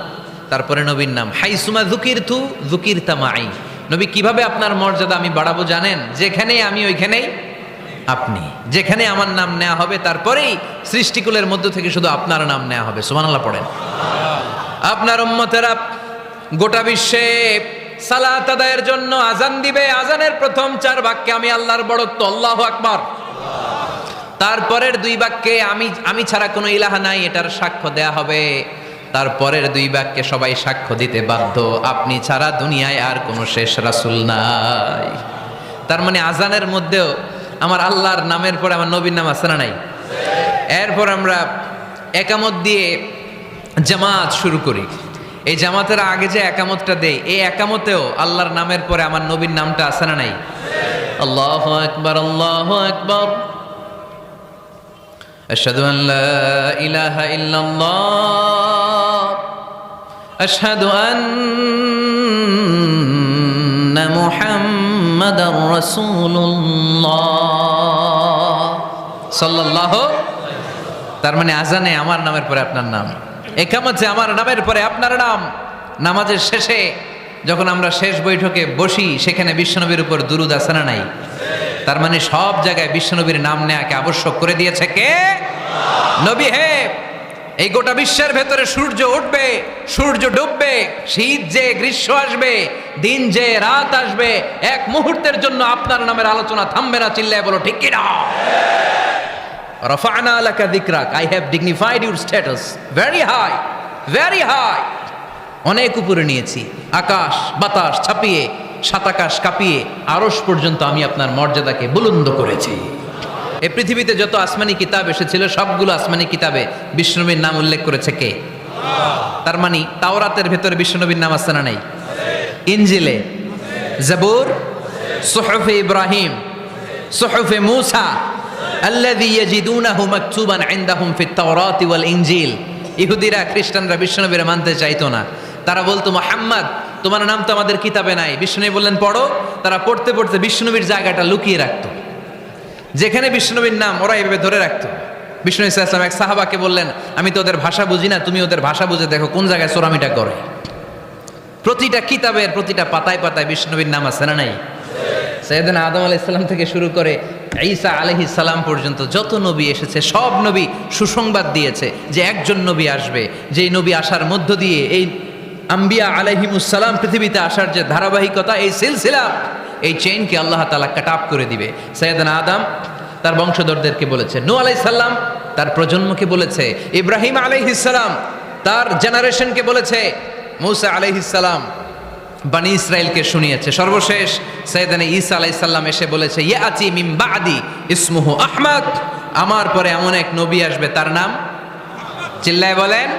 তারপরে নবীর নাম। হাইসুমা যুকিরতু যুকিরতা মাই। নবী, কিভাবে আপনার মর্যাদা আমি বাড়াবো জানেন? যেখানেই আমি ওইখানেই আপনি। যেখানে আমার নাম নেওয়া হবে তারপরেই সৃষ্টিকুলের মধ্য থেকে শুধু আপনার নাম নেওয়া হবে। সুবহানাল্লাহ পড়েন। আপনার উম্মতেরা গোটা বিশ্বে সালাত আদায়ের জন্য আজান দিবে। আজানের প্রথম 4 বাক্যে আমি আল্লাহর বড়ত্ব, আল্লাহু আকবার। তারপরের 2 বাক্যে আমি ছাড়া কোনো ইলাহা নাই, এটার সাক্ষ্য দেয়া হবে। তারপরের 2 বাক্যে সবাই সাক্ষ্য দিতে বাধ্য, আপনি ছাড়া দুনিয়ায় আর কোনো শেষ রাসূল নাই। তার মানে আজানের মধ্যেও আমার আল্লাহর নামের পরে আমার নবীর নাম আছে না নাই? এরপর আমরা একামত দিয়ে জামাত শুরু করি। এই জামাতের আগে যে একামতটা দেই, এই একামতেও আল্লাহর নামের পরে আমার নবীর নামটা আছে না নাই? আল্লাহু আকবার, আল্লাহু আকবার, আশহাদু আন লা ইলাহা ইল্লাল্লাহ, আশহাদু আন্না মুহাম্মাদার রাসূলুল্লাহ সাল্লাল্লাহু। তার মানে আজানে আমার নামের পরে আপনার নাম, একামতে আমার নামের পরে আপনার নাম। নামাজের শেষে যখন আমরা শেষ বৈঠকে বসি, সেখানে বিশ্বনবীর উপর দুরূদ আছে না নাই? তার মানে সব জায়গায় বিশ্বনবীর নাম নেয়াকে আবশ্যক করে দিয়েছে কে? নবী হে, এই গোটা বিশ্বের ভেতরে সূর্য উঠবে, সূর্য ডুববে, শীত যে গ্রীষ্ম আসবে, দিন যে রাত আসবে, এক মুহূর্তের জন্য আপনার নামের আলোচনা থামবে না। চিল্লায় বলো ঠিক কি না? রাফা'না লাকা যিকরাক, I have dignified your status very high, very high. অনেক উপরে নিয়েছি, আকাশ বাতাস ছাপিয়ে, সাত আকাশ কাঁপিয়ে আরশ পর্যন্ত আমি আপনার মর্যাদাকে বুলন্দ করেছি। এই পৃথিবীতে যত আসমানি কিতাব এসেছিল সবগুলো আসমানি কিতাবে বিষ্ণুনবীর নাম উল্লেখ করেছে কে? তার মানে তাওরাতের ভেতরে বিষ্ণুনবীর নাম আছে না নাই? ইনজিলে, জাবুর, সুহুফে ইব্রাহিম, সুহুফে মূসা, আল্লাযী ইয়াজিদুনাহু মাকতুবান ইনদাহুম ফিত তাওরাতি ওয়াল ইনজিল। ইহুদিরা খ্রিস্টানরা বিশ্বনবীর মানতে চাইতো না। তারা বলতো, মুহাম্মদ তোমার নাম তো আমাদের কিতাবে নাই। বিশ্বনবী বললেন পড়ো। তারা পড়তে পড়তে বিশ্বনবীর জায়গাটা লুকিয়ে রাখতো। যেখানে বিশ্বনবীর নাম ওরা এভাবে ধরে রাখতো। বিষ্ণু ইসা ইসলাম এক সাহাবাকে বললেন, আমি তো ওদের ভাষা বুঝি না, তুমি ওদের ভাষা বুঝে দেখো কোন জায়গায় চোরামিটা করে। প্রতিটা কিতাবের প্রতিটা পাতায় পাতায় বিষ্ণুনবীর নাম আছে না নাই? সাইয়েদনা আদম আলাইহিস সালাম থেকে শুরু করে ঈসা আলাইহিস সালাম পর্যন্ত যত নবী এসেছে সব নবী সুসংবাদ দিয়েছে যে একজন নবী আসবে, যেই নবী আসার মধ্য দিয়ে এই আম্বিয়া আলাইহিমুস সালাম পৃথিবীতে আসার যে ধারাবাহিকতা, এই সিলসিলা, এই চেইনকে আল্লাহ তাআলা কাট অফ করে দিবে। সাইয়েদনা আদম তার বংশধরদেরকে বলেছে, নূহ আলাইহিস সালাম তার প্রজন্মকে বলেছে, ইব্রাহিম আলাইহিস সালাম তার জেনারেশনকে বলেছে, মূসা আলাইহিস সালাম বনি ইসরাইলকে শুনিয়েছে। সর্বশেষ সাইয়েদনা ঈসা আলাইহিস সালাম এসে বলেছে, ইয়াতি মিন বাদি ইসমুহু আহমদ, আমার পরে এমন এক নবী আসবে তার নাম, চিল্লায় বলেন,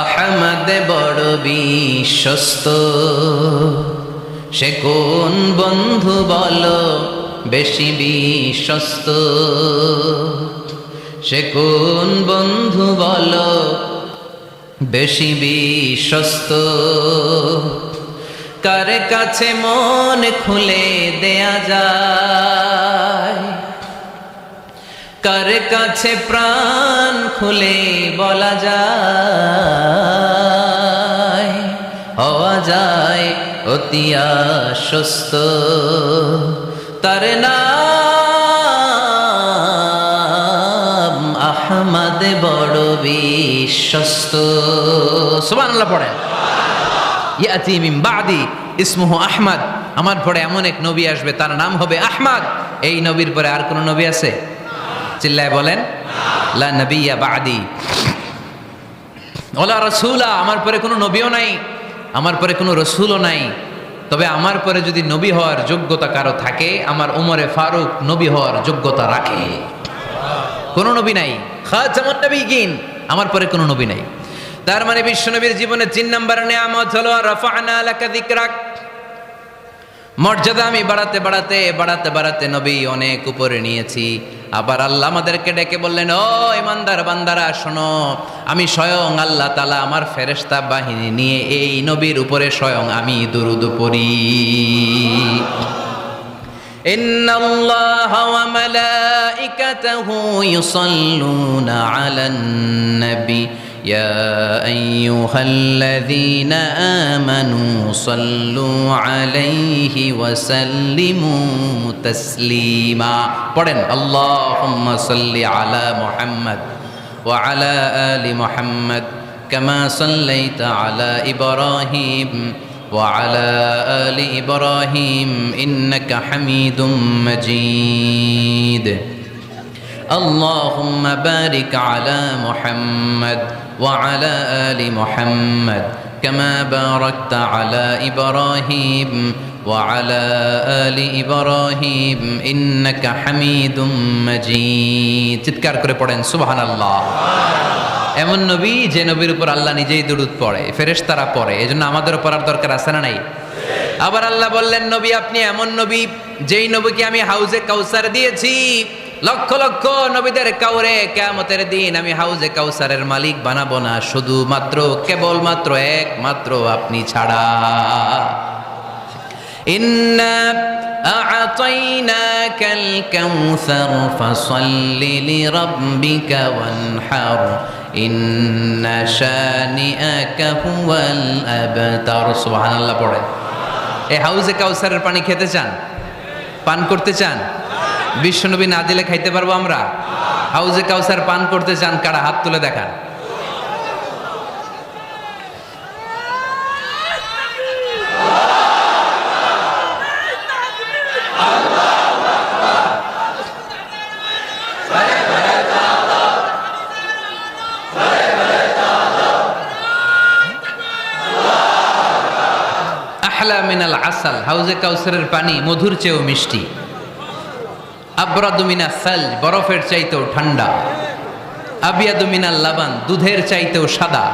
আহমদ বড় বিশ্বস্ত, সে কোন বন্ধু বলো বেশি বিশ্বস্ত, সে কোন বন্ধু বলো বেশি বিশ্বস্ত, কার কাছে মন খুলে দেয়া যায়, কার কাছে প্রাণ খুলে বলা যায়, হওয়া যায় অতি আশ্বস্ত, তার নাম আহমদ বড় বিশ্বস্ত। সুবহানাল্লাহ পড়েন। ইয়াতি মিন বাদি ইসমুহু আহমদ, আমার পরে এমন এক নবী আসবে তার নাম হবে আহমদ। এই নবীর পরে আর কোন নবী আছে? চিল্লায় বলেন, লা নবিয়্যা বাদি ওয়ালা রাসূলা, আমার পরে কোনো নবীও নাই, আমার পরে কোনো রাসূলও নাই। তবে আমার পরে যদি নবী হওয়ার যোগ্যতা কারো থাকে, আমার ওমরে ফারুক নবী হওয়ার যোগ্যতা রাখে। কোনো নবী নাই, খাতামুন নবিয়্যিন, আমার পরে কোনো নবী নাই। তার মানে বিশ্বনবীর জীবনে 3 নম্বর নিয়ামত হলো রাফা'না লাকা যিকরাক, মর্যাদা আমি বাড়াতে বাড়াতে বাড়াতে বাড়াতে নবী অনেক উপরে নিয়েছি। আবার আল্লাহ আমাদেরকে ডেকে বললেন, ও ইমানদার বান্দারা শোনো, আমি স্বয়ং আল্লাহ তাআলা আমার ফেরেশতা বাহিনী নিয়ে এই নবীর উপরে স্বয়ং আমি দুরূদ পড়ি। ইন্নাল্লাহা ওয়া মালাইকাতাহু ইউসাল্লুনা আলান নবী ইয়া আইয়ুহাল্লাযীনা আমানু সাল্লু আলাইহি ওয়া সাল্লিমু তাসলিমা। পড়েন, আল্লাহুম্মা সাল্লি আলা মুহাম্মদ ওয়া আলা আলি মুহাম্মদ কামা সাল্লাইতা আলা ইব্রাহিম ওয়া আলা আলি ইব্রাহিম ইন্নাকা হামিদুম মাজিদ। اللهم بارك على محمد وعلى آل محمد كما باركت على إبراهيم وعلى آل إبراهيم إنك حميد مجيد। চিৎকার করে পড়েন সুবহানাল্লাহ। এমন নবী যে নবীর উপর আল্লাহ নিজেই দুরূদ পড়ে, ফেরেশতারা পড়ে, এজন্য আমাদেরও পড়ার দরকার আছে না নাই? আবার আল্লাহ বললেন, নবী আপনি এমন নবী যেই নবীকে আমি হাউজে কাউসার দিয়েছি, লক্ষ লক্ষ নবীদের কাউরে কিয়ামতের দিন আমি হাউজে কাউসারের মালিক বানাবো না, শুধুমাত্র কেবলমাত্র একমাত্র আপনি ছাড়া। ইন্না আ'তাইনাকাল কাউসার ফাসাল্লি লিরাব্বিকা ওয়ানহার ইন্না শানিআকা হুয়াল আবতার। সুবহানাল্লাহ পড়েন। এই হাউজে কাউসারের পানি খেতে চান, পান করতে চান? বিশ্বনবী না দিলে খাইতে পারবো আমরা? হাউজে কাউসার পান করতে চান কারা? হাত তুলে দেখান। আহলা মিনাল আসাল, হাউজে কাউসারের পানি মধুর চেয়েও মিষ্টি। আবরাদু মিনাস সালজ, বরফের চাইতেও ঠান্ডা। আবিয়াদু মিনাল লাবান, দুধের চাইতেও সাদা।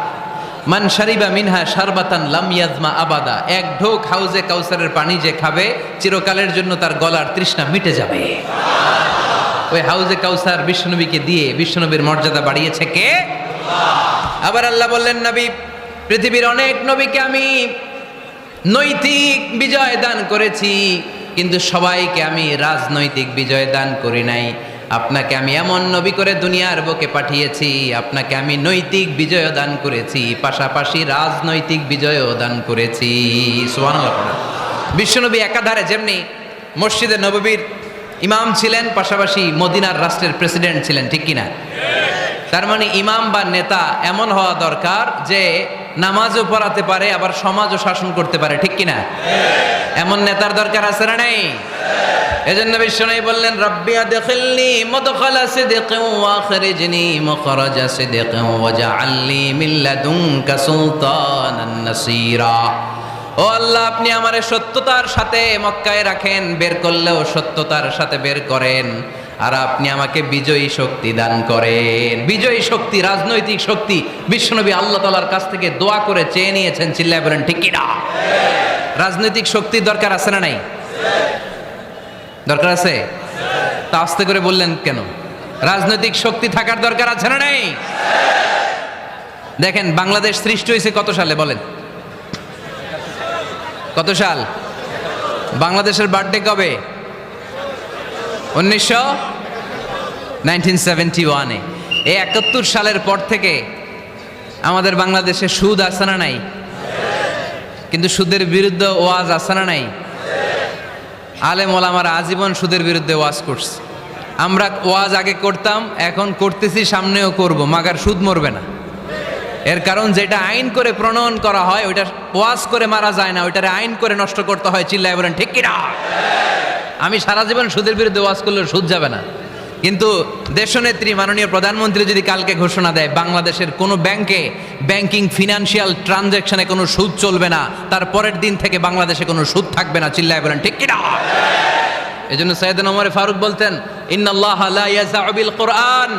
মান শারিবা মিনহা শারবাতান লাম ইয়াজমা আবাদা, এক ঢোক হাউজে কাউসারের পানি যে খাবে চিরকালের জন্য তার গলার তৃষ্ণা মিটে যাবে। ওই হাউজে কাউসার বিশ্বনবীকে দিয়ে বিশ্বনবীর মর্যাদা বাড়িয়েছে কে? আবার আল্লাহ বললেন, নবী, পৃথিবীর অনেক নবীকে আমি নৈতিক বিজয় দান করেছি, কিন্তু সবাইকে আমি রাজনৈতিক বিজয় দান করি নাই। আপনাকে আমি এমন নবী করে দুনিয়ার বুকে পাঠিয়েছি, আপনাকে আমি নৈতিক বিজয় দান করেছি, পাশাপাশি রাজনৈতিক বিজয়ও দান করেছি। সুবহানাল্লাহ। বিশ্বনবী একাধারে যেমনি মসজিদে নববীর ইমাম ছিলেন, পাশাপাশি মদিনার রাষ্ট্রের প্রেসিডেন্ট ছিলেন, ঠিক কিনা? তার মানে ইমাম বা নেতা এমন হওয়া দরকার যে নামাজও পড়াতে পারে, আবার সমাজও শাসন করতে পারে, ঠিক কিনা? এমন নেতার দরকার আছে না নাই? এজন্য বিশ্বনবী বললেন, রব্বি আদখিলনি মুদখালা সিদকিন ওয়া আখরিজনি মুখরাজা সিদকিন ওয়াজআলনি মিন লাদুনকা সুলতানান নাসীরা। ও আল্লাহ, আপনি আমারে সত্যতার সাথে মক্কায় রাখেন, বের করলেও সত্যতার সাথে বের করেন, আর আপনি আমাকে বিজয়ী শক্তি দান করেন। বিজয়ী শক্তি, রাজনৈতিক শক্তি বিশ্বনবী আল্লাহ তাআলার কাছ থেকে দোয়া করে চেয়ে নিয়েছেন। চিল্লায় বলেন ঠিক কিনা? রাজনৈতিক শক্তির দরকার আছে না নাই? দরকার আছে? তা আস্তে করে বললেন কেন? রাজনৈতিক শক্তি থাকার দরকার আছে না নাই? দেখেন, বাংলাদেশ সৃষ্টি হয়েছে কত সালে বলেন? কত সাল? বাংলাদেশের বার্থডে কবে? 1971-এ। এই 71 সালের পর থেকে আমাদের বাংলাদেশে সুদ আছে না নাই? কিন্তু সুদের বিরুদ্ধে ওয়াজ আছে না নাই? আলেম ওলামারা আজীবন সুদের বিরুদ্ধে ওয়াজ করছে। আমরা ওয়াজ আগে করতাম, এখন করতেছি, সামনেও করব, মাগার সুদ মরবে না। এর কারণ যেটা আইন করে প্রণয়ন করা হয় ওইটা ওয়াজ করে মারা যায় না, ওইটারে আইন করে নষ্ট করতে হয়। চিল্লায় বলেন ঠিক কিনা? আমি সারা জীবন সুদের বিরুদ্ধে ওয়াজ করলে সুদ যাবে না, কিন্তু দেশনেত্রী মাননীয় প্রধানমন্ত্রী যদি কালকে ঘোষণা দেয় বাংলাদেশের কোনো ব্যাংকে ব্যাংকিং ফিনান্সিয়াল ট্রানজ্যাকশনে কোনো সুদ চলবে না, তার পরের দিন থেকে বাংলাদেশে কোনো সুদ থাকবে না। চিল্লায় বলেন ঠিক কিনা? এজন্য সাইয়েদনা ওমর ফারুক বলতেন, ইন্নাল্লাহা লা ইয়াযাউ বিল কুরআন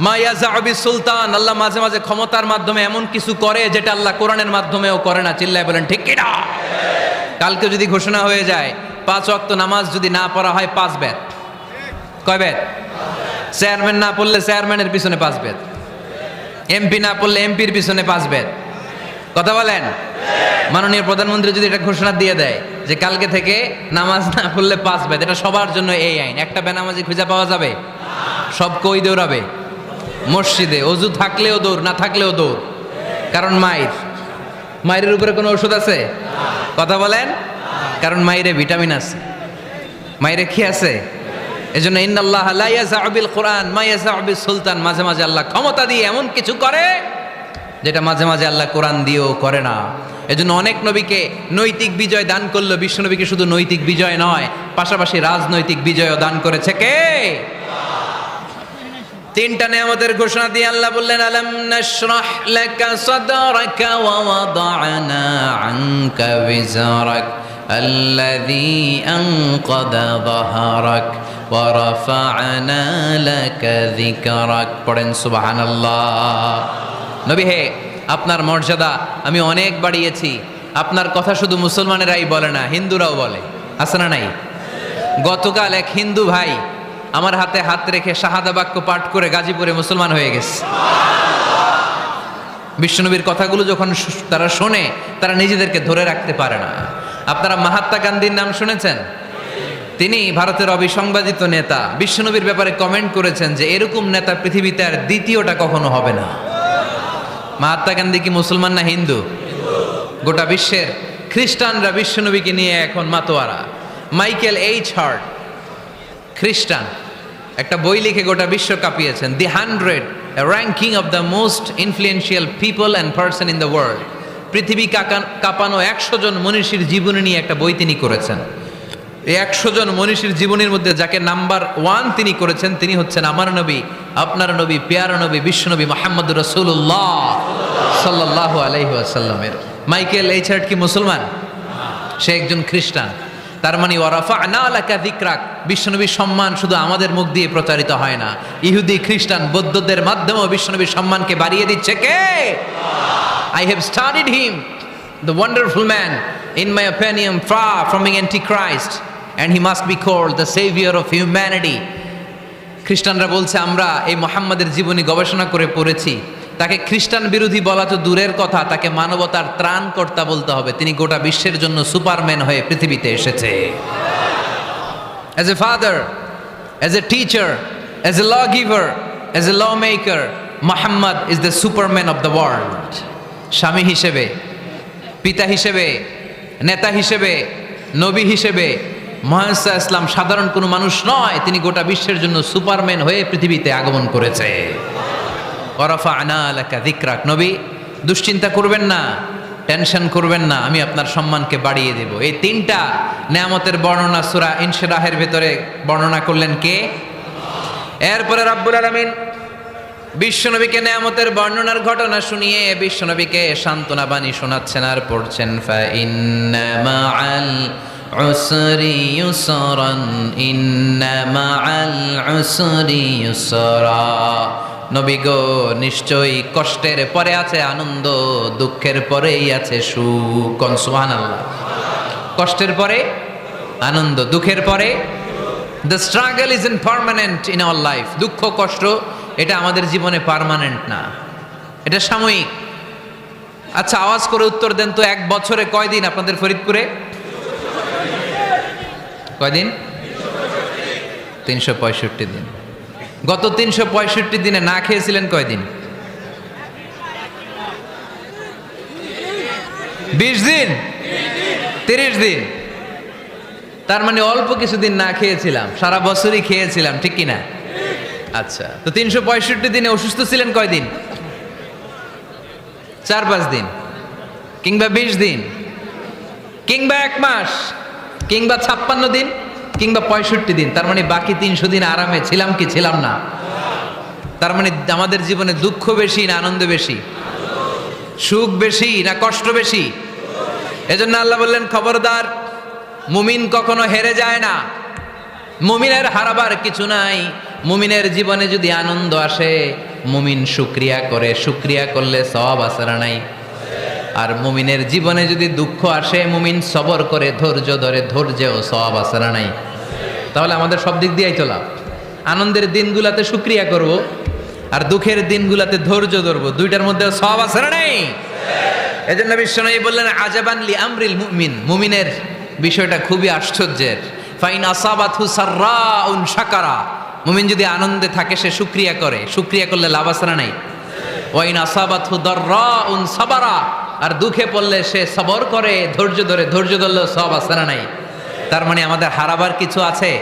মা ইয়াযাউ বিস সুলতান। আল্লাহ মাঝে মাঝে ক্ষমতার মাধ্যমে এমন কিছু করে যেটা আল্লাহ কোরআনের মাধ্যমেও করে না। চিল্লায় বলেন ঠিক কিনা? কালকে যদি ঘোষণা হয়ে যায় 5 ওয়াক্ত নামাজ যদি না পড়া হয় 5 বেত। কয় বেত? চেয়ারম্যান না পড়লে চেয়ারম্যানের পিছনে 5 বেত, এমপি না পড়লে এমপির পিছনে 5 বেত। কথা বলেন? মাননীয় প্রধানমন্ত্রী যদি এটা ঘোষণা দিয়ে দেয় যে কালকে থেকে নামাজ না পড়লে 5 বেত, এটা সবার জন্য এই আইন। একটা বেনামাজি খুঁজে পাওয়া যাবে? সব কই দৌড়াবে? মসজিদে অজু থাকলেও দৌড়, না থাকলেও দৌড়। কারণ মায়ের উপরে কোনো ওষুধ আছে? কথা বলেন? কারণ মায়েরে ভিটামিন আছে, মায়েরে কি আছে? এজন্য ইন্নাল্লাহা লা ইয়াযাউ বিল কুরআন মা ইয়াযাউ বিস সুলতান। মাঝে মাঝে আল্লাহ ক্ষমতা দিয়ে এমন কিছু করে যেটা মাঝে মাঝে আল্লাহ কোরআন দিয়েও করে না। এজন্য অনেক নবীকে নৈতিক বিজয় দান করলো, বিশ্বনবীকে শুধু নৈতিক বিজয় নয়, পাশাপাশি রাজনৈতিক বিজয়ও দান করেছে কে? 3টা নেয়ামতের ঘোষণা দিয়ে আল্লাহ বললেন, আলাম নাশরাহ লাকা সাদরাকা ওয়া ওয়াদা'না আনকা বিজরাক আল্লাযী আনকাদা যাহরাক ওয়া রাফা'না লাকা যিকরাক। পড়েন সুবহানাল্লাহ। নবী হে, আপনার মর্যাদা আমি অনেক বাড়িয়েছি। আপনার কথা শুধু মুসলমানেরাই বলে না, হিন্দুরাও বলে। আছে না নাই? গতকাল এক হিন্দু ভাই আমার হাতে হাত রেখে শাহাদা বাক্য পাঠ করে গাজীপুরে মুসলমান হয়ে গেছে। বিশ্বনবীর কথাগুলো যখন তারা শোনে, তারা নিজেদেরকে ধরে রাখতে পারে না। আপনারা মহাত্মা গান্ধীর নাম শুনেছেন? তিনি ভারতের অবিসংবাদিত নেতা। বিশ্বনবীর ব্যাপারে কমেন্ট করেছেন যে এরকম নেতা পৃথিবীতে আর দ্বিতীয়টা কখনো হবে না। মহাত্মা গান্ধী কি মুসলমান না হিন্দু? গোটা বিশ্বের খ্রিস্টানরা বিশ্বনবীকে নিয়ে এখন মাতোয়ারা। মাইকেল এইচ হার্ট, খ্রিস্টান, একটা বই লিখে গোটা বিশ্ব কাঁপিয়েছেন, দি 100 ranking of the most influential people and person in the world. পৃথিবী কাঁপানো 100 জন মনীষীর জীবনী নিয়ে একটা বই তিনি করেছেন। এই 100 জন মনীষীর জীবনীর মধ্যে যাকে নাম্বার 1 তিনি করেছেন, তিনি হচ্ছেন আমার নবী, আপনার নবী, পেয়ারা নবী, বিশ্বনবী মুহাম্মদুর রাসূলুল্লাহ সাল্লাল্লাহু আলাইহি ওয়াসাল্লামের। মাইকেল এইচ হার্ট কি মুসলমান? সে একজন খ্রিস্টান। তার মানে ওয়ারাফা'না লাকা যিকরাক, বিশ্বনবীর সম্মান শুধু আমাদের মুখ দিয়ে প্রচারিত হয় না, ইহুদি, খ্রিস্টান, বৌদ্ধদের মাধ্যমেও বিশ্বনবীর সম্মানকে বাড়িয়ে দিচ্ছে কে? I have studied him, the wonderful man, in my opinion, far from being antichrist, and he must be called the savior of humanity. খ্রিস্টানরা বলছে আমরা এই মুহাম্মাদের জীবনী গবেষণা করে পড়েছি, তাকে খ্রিস্টান বিরোধী বলা তো দূরের কথা, তাকে মানবতার ত্রাণকর্তা বলতে হবে। তিনি গোটা বিশ্বের জন্য সুপারম্যান হয়ে পৃথিবীতে এসেছে। As a father, as a teacher, as a lawgiver, as a lawmaker, Muhammad is the superman of the world. স্বামী হিসেবে, পিতা হিসেবে, নেতা হিসেবে, নবী হিসেবে মুহাম্মদ সাল্লাল্লাহু আলাইহি ওয়াসাল্লাম সাধারণ কোনো মানুষ নয়, তিনি গোটা বিশ্বের জন্য সুপারম্যান হয়ে পৃথিবীতে আগমন করেছে। ওয়ারাফা'না লাকা যিকরাক, নবী দুশ্চিন্তা করবেন না, টেনশন করবেন না, আমি আপনার সম্মানকে বাড়িয়ে দেব। এই তিনটা নেয়ামতের বর্ণনা সূরা ইনশিরাহের ভিতরে বর্ণনা করলেন কে? এরপরে রব্বুল আলামিন বিশ্বনবীকে নেয়ামতের বর্ণনার ঘটনা শুনিয়ে বিশ্বনবীকে সান্ত্বনা বাণী শোনাচ্ছেন আর পড়ছেন, ফা ইন্না মাআল উসরি ইউসরান, ইন্না মাআল উসরি ইউসরা। নবী গো, নিশ্চয়ই কষ্টের পরে আছে আনন্দ, দুঃখের পরেই আছে সুখ। সুবহানাল্লাহ। কষ্টের পরে আনন্দ, দুঃখের পরে। The struggle is impermanent in our life. দুঃখ কষ্ট এটা আমাদের জীবনে পার্মানেন্ট না, এটা সাময়িক। আচ্ছা, আওয়াজ করে উত্তর দেন তো, এক বছরে কয়দিন আপনাদের ফরিদপুরে? কয়দিন? 365 দিন। গত 365 দিনে না খেয়েছিলেন কয়দিন? 20 দিন, 30 দিন। তার মানে অল্প কিছুদিন না খেয়েছিলাম, সারা বছরই খেয়েছিলাম, ঠিক কিনা? আচ্ছা, তো 365 দিনে অসুস্থ ছিলেন কয়দিন? 4-5 দিন, কিংবা 20 দিন, কিংবা 1 মাস, কিংবা 56 দিন, কিংবা 65 দিন। তার মানে বাকি 300 দিন আরামে ছিলাম কি ছিলাম না? তার মানে আমাদের জীবনে দুঃখ বেশি না আনন্দ বেশি? সুখ বেশি না কষ্ট বেশি? এজন্য আল্লাহ বললেন, খবরদার, মুমিন কখনো হেরে যায় না, মুমিনের হারাবার কিছু নাই। মুমিনের জীবনে যদি আনন্দ আসে, মুমিন শুকরিয়া করে, শুকরিয়া করলে সওয়াব আছে না নাই? আর মুমিনের জীবনে যদি দুঃখ আসে, মুমিন সবর করে, ধৈর্য ধরে, ধৈর্যেও সওয়াব আছে না নাই? তাহলে আমাদের সব দিক দিয়েই তো লাভ। আনন্দের দিনগুলাতে শুকরিয়া করব, আর দুঃখের দিনগুলাতে ধৈর্য ধরবো, দুইটার মধ্যে সওয়াব আছে না নাই? এজন্য বিশ্বনবী বললেন, আজাবান লি আমরিল মুমিন, মুমিনের বিষয়টা খুবই আশ্চর্যের। ফাইন আসাবাতহু সাররাউন শাকারা, মুমিন যদি আনন্দে থাকে সে শুকরিয়া করে, শুকরিয়া করলে লাভ আছে না নাই? ওয়াইন আসাবাতহু দাররাউন সাবারা, আর দুঃখে পড়লে সে সবর করে, ধৈর্য ধরে, ধৈর্য ধরলেও সব আছে না নাই? তার মানে আমাদের হারাবার কিছু আছে।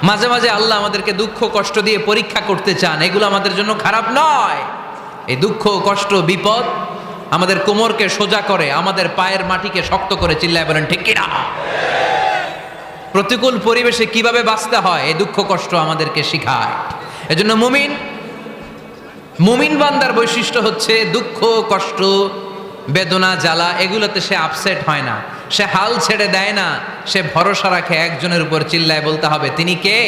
মাঝে মাঝে আল্লাহ আমাদেরকে দুঃখ কষ্ট দিয়ে পরীক্ষা করতে চান, এগুলো আমাদের জন্য খারাপ নয়। এই দুঃখ কষ্ট বিপদ আমাদের কোমরকে সোজা করে, আমাদের পায়ের মাটিকে শক্ত করে, চিল্লায় বলেন ঠিক কিনা? প্রতিকূল পরিবেশে কিভাবে বাঁচতে হয় এই দুঃখ কষ্ট আমাদেরকে শিখায়। এজন্য মুমিন বান্দার বৈশিষ্ট্য হচ্ছে দুঃখ কষ্ট বেদনা জ্বালা এগুলোতে সে আপসেট হয় না, সে হাল ছেড়ে দেয় না, সে ভরসা রাখে একজনের উপর, চিল্লায় বলতে হবে তিনি কে?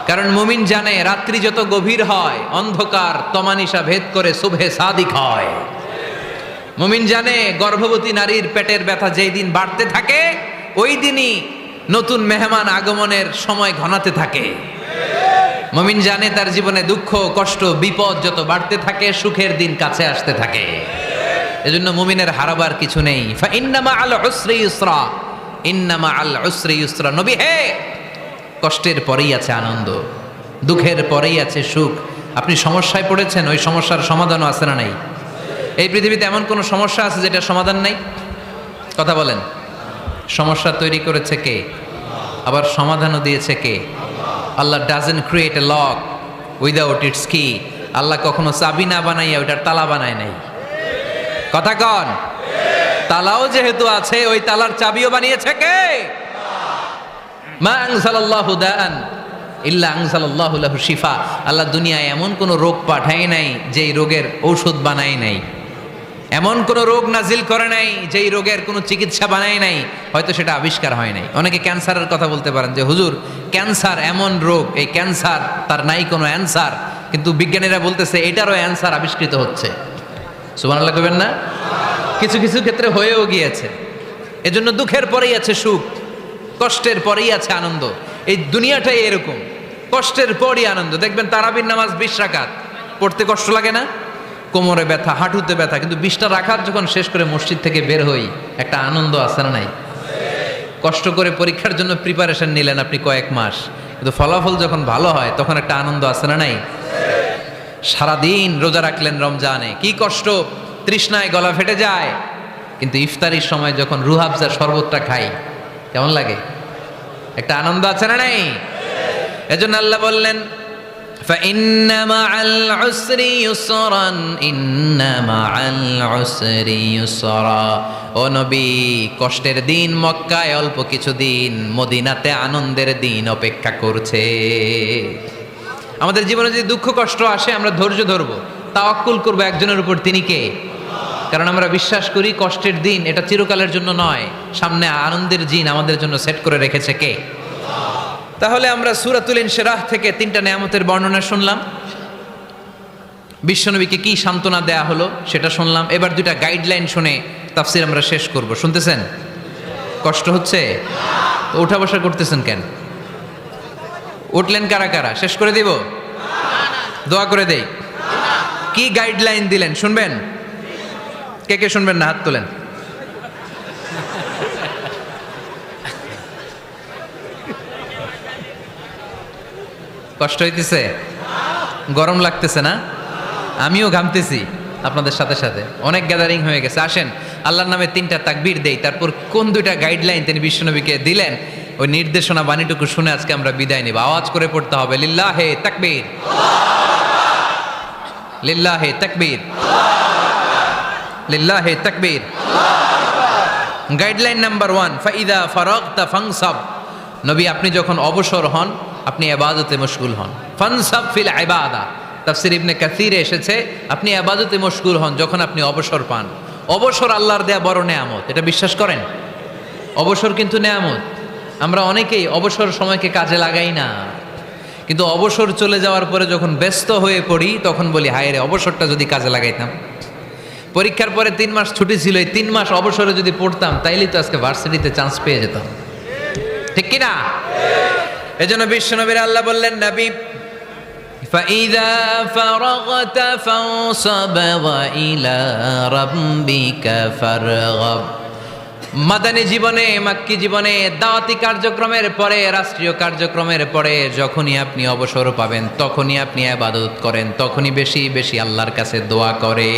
কারণ মুমিন জানে রাত্রি যত গভীর হয়, অন্ধকার তমানিসা ভেদ করে সুবহে সাদিক হয়। মুমিন জানে গর্ভবতী নারীর পেটের ব্যথা যেই দিন বাড়তে থাকে, ওই দিনই নতুন মেহমান আগমনের সময় ঘনাতে থাকে। মুমিন জানে তার জীবনে দুঃখ কষ্ট বিপদ যত বাড়তে থাকে, সুখের দিন কাছে আসতে থাকে। এজন্য মুমিনের হারাবার কিছু নেই। ফা ইন্না মাআল উসরি ইউসরা, ইন্না মাআল উসরি ইউসরা। নবী হে, কষ্টের পরেই আছে আনন্দ, দুঃখের পরেই আছে সুখ। আপনি সমস্যায় পড়েছেন, ওই সমস্যার সমাধানও আছে না নাই? এই পৃথিবীতে এমন কোনো সমস্যা আছে যেটা সমাধান নাই? কথা বলেন। সমস্যা তৈরি করেছে কে? আবার সমাধানও দিয়েছে কে? Allah doesn't create a lock without its key. Allah কখনো চাবি না বানাইয়া ওইটার তালা বানায় নাই। কথা কন। তালাও যেহেতু আছে, ওই তালার চাবিও বানিয়েছে কে? মা আনজালাল্লাহু দাআন ইল্লা আনজালাল্লাহু লাহু শিফা। আল্লাহ দুনিয়ায় এমন কোন রোগ পাঠায় নাই যেই রোগের ঔষধ বানায় নাই, এমন কোন রোগ নাজিল করে নাই যেই রোগের কোনো চিকিৎসা বানায় নাই, হয়তো সেটা আবিষ্কার হয় নাই। অনেকে ক্যান্সারের কথা বলতে পারেন যে হুজুর ক্যান্সার এমন রোগ, এই ক্যান্সার তার নাই কোনো অ্যান্সার, কিন্তু বিজ্ঞানীরা বলতেছে এটারও অ্যান্সার আবিষ্কৃত হচ্ছে। সুবহানাল্লাহ কইবেন না? কিছু কিছু ক্ষেত্রে হয়েও গিয়েছে। এজন্য দুঃখের পরেই আছে সুখ, কষ্টের পরেই আছে আনন্দ। এই দুনিয়াটাই এরকম, কষ্টের পরই আনন্দ। দেখবেন তারাবির নামাজ 20 রাকাত পড়তে কষ্ট লাগে না? কোমরে ব্যথা, হাঁটুতে ব্যথা, কিন্তু 20টা রাকাত যখন শেষ করে মসজিদ থেকে বের হই, একটা আনন্দ আছে না নাই? কষ্ট করে পরীক্ষার জন্য প্রিপারেশন নিলেন আপনি কয়েক মাস, কিন্তু ফলাফল যখন ভালো হয় তখন একটা আনন্দ আছে না নাই? সারাদিন রোজা রাখলেন রমজানে, কি কষ্ট, তৃষ্ণায় গলা ফেটে যায়, কিন্তু ইফতারির সময় যখন রুহাবজার শরবতটা খাই কেমন লাগে? একটা আনন্দ আছে না নাই? এজন্য আল্লাহ বললেন فَإِنَّ مَعَ الْعُسْرِ يُسْرًا إِنَّ مَعَ الْعُسْرِ يُسْرًا। ও নবী, কষ্টের দিন মক্কায় অল্প কিছু দিন, মদিনাতে আনন্দের দিন অপেক্ষা করছে। আমাদের জীবনে যদি দুঃখ কষ্ট আসে আমরা ধৈর্য ধরবো, তাওয়াক্কুল করবো একজনের উপর, তিনি কে? কারণ আমরা বিশ্বাস করি কষ্টের দিন এটা চিরকালের জন্য নয়, সামনে আনন্দের দিন আমাদের জন্য সেট করে রেখেছে কে? তাহলে আমরা সূরাতুল ইনশিরাহ থেকে 3টা নেয়ামতের বর্ণনা শুনলাম, বিশ্বনবীকে কি সান্ত্বনা দেয়া হলো সেটা শুনলাম। এবার 2টা গাইডলাইন শুনে তাফসীর আমরা শেষ করব। শুনতেছেন? কষ্ট হচ্ছে? তো উঠা বসা করতেছেন কেন? উঠলেন কারা কারা? শেষ করে দিব? দোয়া করে দেই। কি গাইডলাইন দিলেন শুনবেন? কে কে শুনবেন না? হাত তোলেন। কষ্ট হইতেছে? গরম লাগতেছে না? আমিও ঘামতেছি আপনাদের সাথে সাথে, অনেক গ্যাদারিং হয়ে গেছে। আসেন আল্লাহর নামে 3টা তাকবীর দেই, তারপর কোন 2টা গাইডলাইন তিনি বিশ্বনবীকে দিলেন ওই নির্দেশনা বাণীটুকু শুনে আজকে আমরা বিদায় নিব। আওয়াজ করে পড়তে হবে লিল্লাহে তাকবীর, লিল্লাহে তাকবীর, লিল্লাহে তাকবীর। গাইডলাইন নাম্বার 1, ফাইদা ফারাগতা ফানসাব। নবী আপনি যখন অবসর হন আপনি ইবাদতে মশগুল হন। ফানসাব ফিল ইবাদা, তাফসীর ইবনে কাসিরে এসেছে আপনি ইবাদতে মশগুল হন যখন আপনি অবসর পান। অবসর আল্লাহর দেয়া বড় নেয়ামত, এটা বিশ্বাস করেন? অবসর কিন্তু নেয়ামত। আমরা অনেকেই অবসর সময়কে কাজে লাগাই না, কিন্তু অবসর চলে যাওয়ার পরে যখন ব্যস্ত হয়ে পড়ি তখন বলি হায় রে, অবসরটা যদি কাজে লাগাইতাম। পরীক্ষার পরে 3 মাস ছুটি ছিল, এই 3 মাস অবসরে যদি পড়তাম তাইলেই তো আজকে ভার্সিটিতে চান্স পেয়ে যেতাম, ঠিক কি না? এজন্য বিশ্বনবীর আল্লাহ বললেন নবী فَإِذَا فَرَغْتَ فَانصَبْ وَإِلَى رَبِّكَ فَارْغَب। মাদানী জীবনে, মাক্কি জীবনে, দাওয়াতি কার্যক্রমের পরে, রাষ্ট্রীয় কার্যক্রমের পরে যখনই আপনি অবসর পাবেন তখনই আপনি ইবাদত করেন, তখনই বেশি বেশি আল্লাহর কাছে দোয়া করে।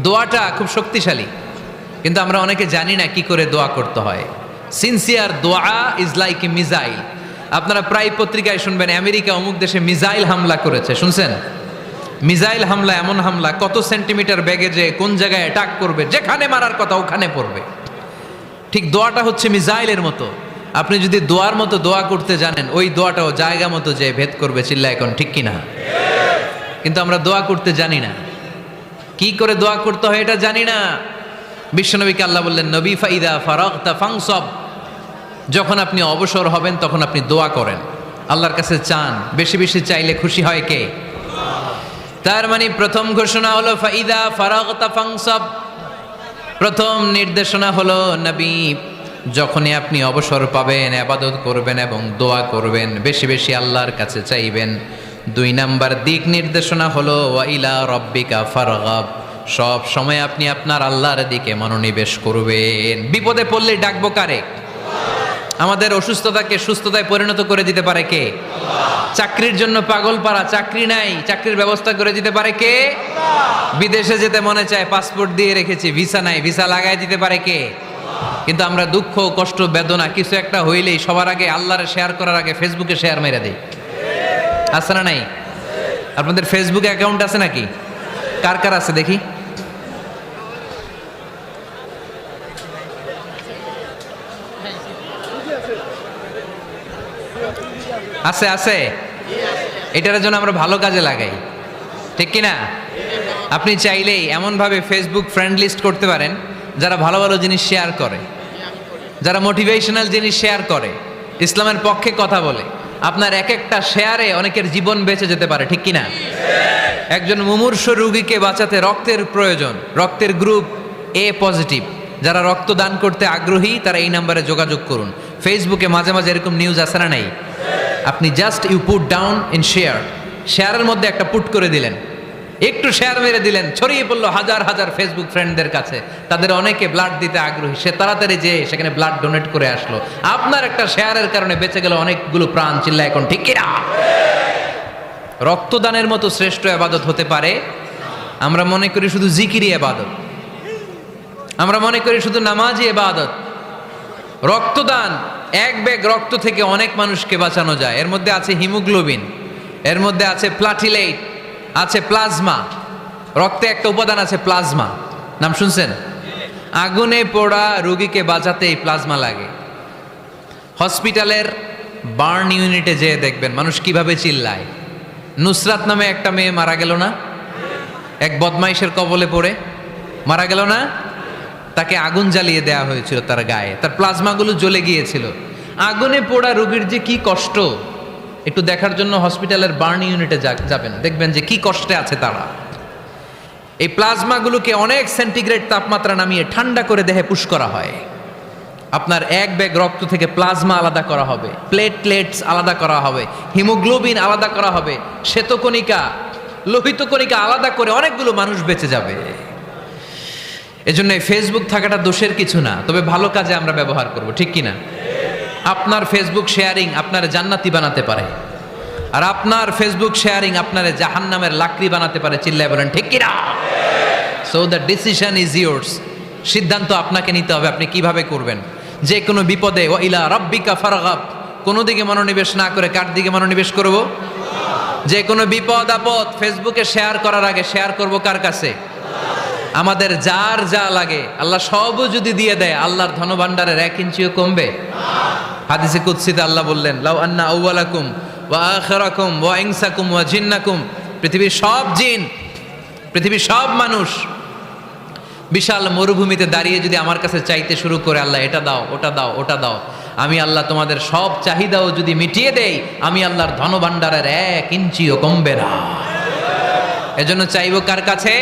দোয়াটা খুব শক্তিশালী, কিন্তু আমরা অনেকে জানি না কি করে দোয়া করতে হয়। সিনসিয়ার দোয়া ইজ লাইক এ মিসাইল। আপনারা প্রায় পত্রিকায় শুনবেন আমেরিকা অমুক দেশে মিসাইল হামলা করেছে, শুনছেন? মিসাইল হামলা এমন হামলা, কত সেন্টিমিটার বেগে যে কোন জায়গায় অ্যাটাক করবে, যেখানে মারার কথা ওখানে পড়বে। ঠিক দোয়াটা হচ্ছে মিসাইলের মতো। আপনি যদি দোয়ার মতো দোয়া করতে জানেন, ওই দোয়াটাও জায়গা মতো যে ভেদ করবে। চিল্লা এখন ঠিক কিনা? কিন্তু আমরা দোয়া করতে জানি না, কি করে দোয়া করতে হয় এটা জানি না। বিশ্বনবীকে আল্লাহ বললেন নবী ফাইদা ফারাগতা ফানসাব, যখন আপনি অবসর হবেন তখন আপনি দোয়া করেন, আল্লাহর কাছে চান। বেশি বেশি চাইলে খুশি হয় কে? তার মানে প্রথম ঘোষণা হলো ফাইদা ফারাগতা ফানসাব। প্রথম নির্দেশনা হলো নবী যখনই আপনি অবসর পাবেন ইবাদত করবেন এবং দোয়া করবেন, বেশি বেশি আল্লাহর কাছে চাইবেন। 2 নাম্বার দিক নির্দেশনা হলো ওয়া ইলা রাব্বিকা ফারগাব, সব সময় আপনি আপনার আল্লাহর দিকে মনোনিবেশ করবেন। বিপদে পড়লে ডাকবো কারে? আমাদের অসুস্থতাকে সুস্থতায় পরিণত করে দিতে পারে কে? চাকরির জন্য পাগল পারা, চাকরি নাই, চাকরির ব্যবস্থা করে দিতে পারে কে? বিদেশে যেতে মনে চায়, পাসপোর্ট দিয়ে রেখেছি, ভিসা নাই, ভিসা লাগাই দিতে পারে কে? কিন্তু আমরা দুঃখ কষ্ট বেদনা কিছু একটা হইলেই সবার আগে আল্লাহরে শেয়ার করার আগে ফেসবুকে শেয়ার মেরে দেই, আছে না নাই? আপনাদের ফেসবুকে অ্যাকাউন্ট আছে নাকি? কার কার আছে দেখি? আছে আছে। এটার জন্য আমরা ভালো কাজে লাগাই, ঠিক কিনা? আপনি চাইলেই এমনভাবে ফেসবুক ফ্রেন্ড লিস্ট করতে পারেন যারা ভালো ভালো জিনিস শেয়ার করে, যারা মোটিভেশনাল জিনিস শেয়ার করে, ইসলামের পক্ষে কথা বলে। আপনার এক একটা শেয়ারে অনেকের জীবন বেঁচে যেতে পারে, ঠিক কিনা? একজন মুমূর্ষ রোগীকে বাঁচাতে রক্তের প্রয়োজন, রক্তের গ্রুপ এ পজিটিভ। যারা রক্তদান করতে আগ্রহী তারা এই নাম্বারে যোগাযোগ করুন। ফেসবুকে মাঝে মাঝে এরকম নিউজ আসে না নাই? আপনি just you put down in share, শেয়ারের মধ্যে একটা পুট করে দিলেন, একটু শেয়ার মেরে দিলেন, ছড়িয়ে পড়লো হাজার হাজার ফেসবুক ফ্রেন্ডদের কাছে। তাদের অনেকে ব্লাড দিতে আগ্রহী, সে তাড়াতাড়ি যেয়ে সেখানে ব্লাড ডোনেট করে আসলো। আপনার একটা শেয়ারের কারণে বেঁচে গেল অনেকগুলো প্রাণ। চিল্লা এখন ঠিক কিনা? রক্তদানের মতো শ্রেষ্ঠ ইবাদত হতে পারে? আমরা মনে করি শুধু জিকিরি ইবাদত, আমরা মনে করি শুধু নামাজি ইবাদত। রক্তদান, এক ব্যাগ রক্ত থেকে অনেক মানুষকে বাঁচানো যায়। এর মধ্যে আছে হিমোগ্লোবিন, এর মধ্যে আছে প্লাটিলেট, আছে প্লাজমা। রক্তে একটা উপাদান আছে প্লাজমা, নাম শুনছেন? আগুনে পোড়া রোগীকে বাঁচাতে এই প্লাজমা লাগে। হসপিটালের বার্ন ইউনিটে যেয়ে দেখবেন মানুষ কিভাবে চিল্লায়। নুসরাত নামে একটা মেয়ে মারা গেল না? এক বদমাইশের কবলে পড়ে মারা গেল না? তাকে আগুন জ্বালিয়ে দেওয়া হয়েছিল তার গায়ে, তার প্লাজমাগুলো জ্বলে গিয়েছিল। আগুনে পোড়া রোগীর যে কি কষ্ট, একটু দেখার জন্য হসপিটালের বার্ন ইউনিটে যাবেন, দেখবেন যে কি কষ্টে আছে তারা। এই প্লাজমাগুলোকে অনেক সেন্টিগ্রেড তাপমাত্রা নামিয়ে ঠান্ডা করে দেহে পুশ করা হয়। আপনার এক ব্যাগ রক্ত থেকে প্লাজমা আলাদা করা হবে, প্লেটলেটস আলাদা করা হবে, হিমোগ্লোবিন আলাদা করা হবে, শ্বেতকণিকা, লোহিত কণিকা আলাদা করে অনেকগুলো মানুষ বেঁচে যাবে। এজন্য ফেসবুক থাকাটা দোষের কিছু না, তবে ভালো কাজে আমরা ব্যবহার করব, ঠিক কিনা? আপনার ফেসবুক শেয়ারিং আপনার জান্নাতি বানাতে পারে, আর আপনার ফেসবুক শেয়ারিং আপনার জাহান্নামের লাকড়ি বানাতে পারে। চিল্লায় বলেন ঠিক কিনা? So the decision is yours. সিদ্ধান্ত আপনাকে নিতে হবে, আপনি কিভাবে করবেন। যে কোনো বিপদে ওয়া ইলা রাব্বিকা ফারগাব, কোনো দিকে মনোনিবেশ না করে কার দিকে মনোনিবেশ করব? যে কোনো বিপদ আপদ ফেসবুকে শেয়ার করার আগে শেয়ার করব কার কাছে? আমাদের যার যা লাগে আল্লাহ সবও যদি দিয়ে দেয়, আল্লাহর ধনভাণ্ডারের 1 ইঞ্চিও কমবে? হাদিসে কুদসিতে আল্লাহ বললেন, লাউ আন্না আউওয়ালাকুম ওয়া আখিরাকুম ওয়া ইনসাকুম ওয়া জিন্নাকুম, পৃথিবীর সব জিন, পৃথিবীর সব মানুষ বিশাল মরুভূমিতে দাঁড়িয়ে যদি আমার কাছে চাইতে শুরু করে, আল্লাহ এটা দাও, ওটা দাও, ওটা দাও, আমি আল্লাহ তোমাদের সব চাহিদাও যদি মিটিয়ে দেই, আমি আল্লাহর ধনভাণ্ডারের 1 ইঞ্চিও কমবে না। এজন্য চাইবো কার কাছে?